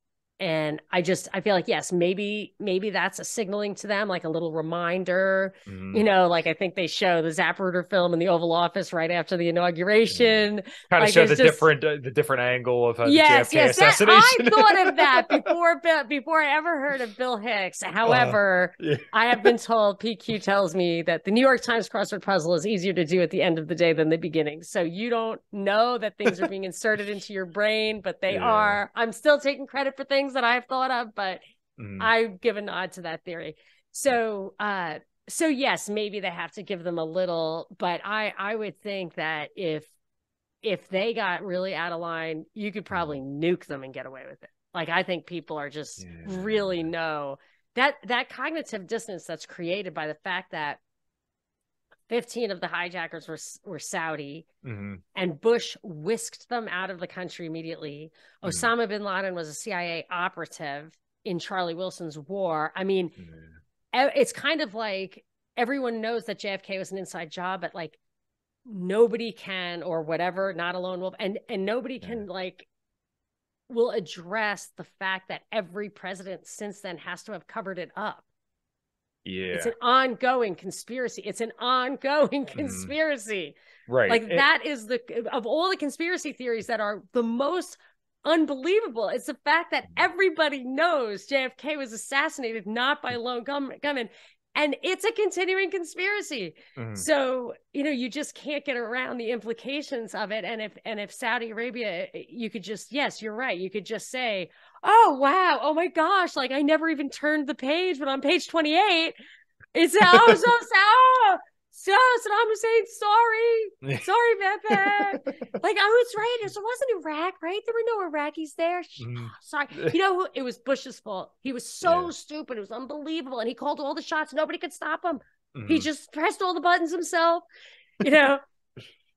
And I feel like, yes, maybe that's a signaling to them, like a little reminder, like I think they show the Zapruder film in the Oval Office right after the inauguration. Kind of show the different angle of the JFK assassination. I thought of that before I ever heard of Bill Hicks. However, I have been told, PQ tells me that the New York Times crossword puzzle is easier to do at the end of the day than the beginning. So you don't know that things are being inserted into your brain, but they are. I'm still taking credit for things that I've thought of, but I give a nod to that theory. So yes, maybe they have to give them a little, but I would think that if they got really out of line, you could probably nuke them and get away with it. Like, I think people are just really know that cognitive dissonance that's created by the fact that 15 of the hijackers were Saudi, and Bush whisked them out of the country immediately. Osama bin Laden was a CIA operative in Charlie Wilson's war. I mean, it's kind of like everyone knows that JFK was an inside job, but like nobody can, or whatever, not a lone wolf, and nobody can will address the fact that every president since then has to have covered it up. Yeah. It's an ongoing conspiracy. Right. Like that is of all the conspiracy theories that are the most unbelievable. It's the fact that everybody knows JFK was assassinated not by a lone gunman. And it's a continuing conspiracy. So, you just can't get around the implications of it. And if Saudi Arabia, you could just, yes, you're right. You could just say, oh, wow. Oh my gosh. Like I never even turned the page, but on page 28, It's oh so sad. So Saddam Hussein, sorry, Pepe. Like I was right. It wasn't Iraq, right? There were no Iraqis there. Sorry. You know who? It was Bush's fault. He was so stupid. It was unbelievable. And he called all the shots. Nobody could stop him. He just pressed all the buttons himself, you know?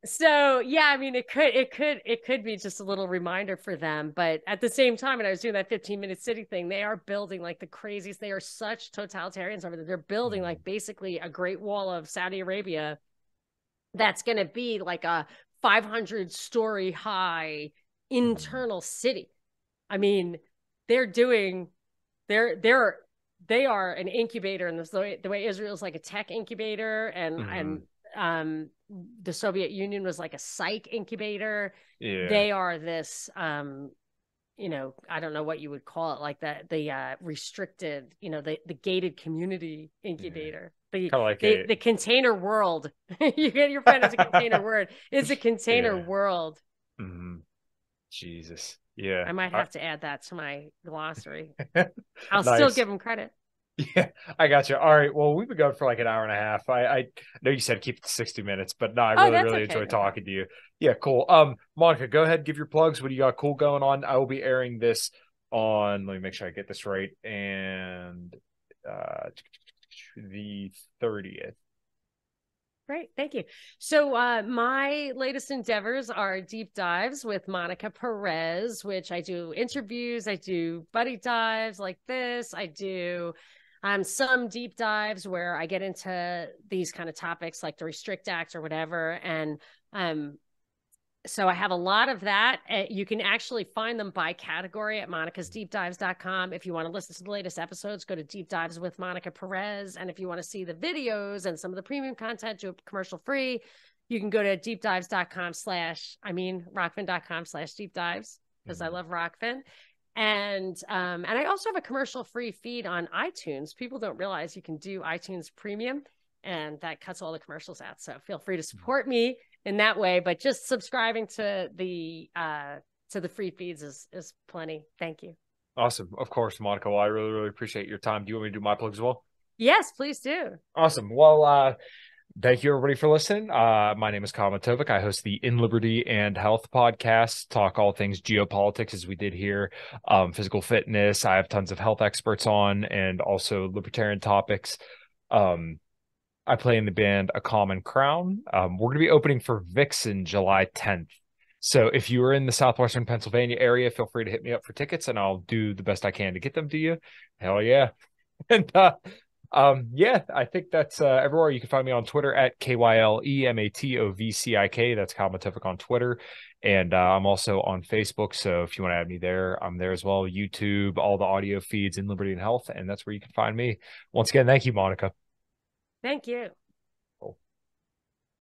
So yeah, I mean, it could be just a little reminder for them. But at the same time, when I was doing that 15-minute city thing, they are building like the craziest. They are such totalitarians over there. They're building like basically a Great Wall of Saudi Arabia that's going to be like a 500-story high internal city. I mean, they are an incubator, and the way Israel's like a tech incubator, and the Soviet Union was like a psych incubator. They are this you know, I don't know what you would call it, like the restricted, you know, the gated community incubator. The container world. You get your friend as a container word. It's a container world. Jesus. Yeah. I might have to add that to my glossary. I'll still give them credit. Yeah, I got you. All right. Well, we've been going for like an hour and a half. I know you said keep it to 60 minutes, but no, I really enjoyed talking to you. Yeah, cool. Monica, go ahead, give your plugs. What do you got cool going on? I will be airing this on, let me make sure I get this right, and the 30th. Great. Thank you. So my latest endeavors are deep dives with Monica Perez, which I do interviews. I do buddy dives like this. I do some deep dives where I get into these kind of topics like the Restrict Act or whatever. And so I have a lot of that. You can actually find them by category at monicasdeepdives.com. If you want to listen to the latest episodes, go to Deep Dives with Monica Perez. And if you want to see the videos and some of the premium content, do it commercial free, you can go to Rockfin.com/deep dives, because I love Rockfin. And I also have a commercial free feed on iTunes. People don't realize you can do iTunes premium, and that cuts all the commercials out. So feel free to support me in that way, but just subscribing to the free feeds is plenty. Thank you. Awesome. Of course, Monica. Well, I really, really appreciate your time. Do you want me to do my plugs as well? Yes, please do. Awesome. Well, thank you everybody for listening. My name is Kyle Matovcik. I host the In Liberty and Health podcast, talk all things geopolitics as we did here, physical fitness. I have tons of health experts on, and also libertarian topics. I play in the band A Common Crown. We're going to be opening for Vixen July 10th. So if you are in the Southwestern Pennsylvania area, feel free to hit me up for tickets, and I'll do the best I can to get them to you. Hell yeah. And yeah, I think that's everywhere. You can find me on Twitter at KYLEMATOVCIK. That's Kyle Matovcik on Twitter. And I'm also on Facebook. So if you want to add me there, I'm there as well. YouTube, all the audio feeds in Liberty and Health. And that's where you can find me. Once again, thank you, Monica. Thank you.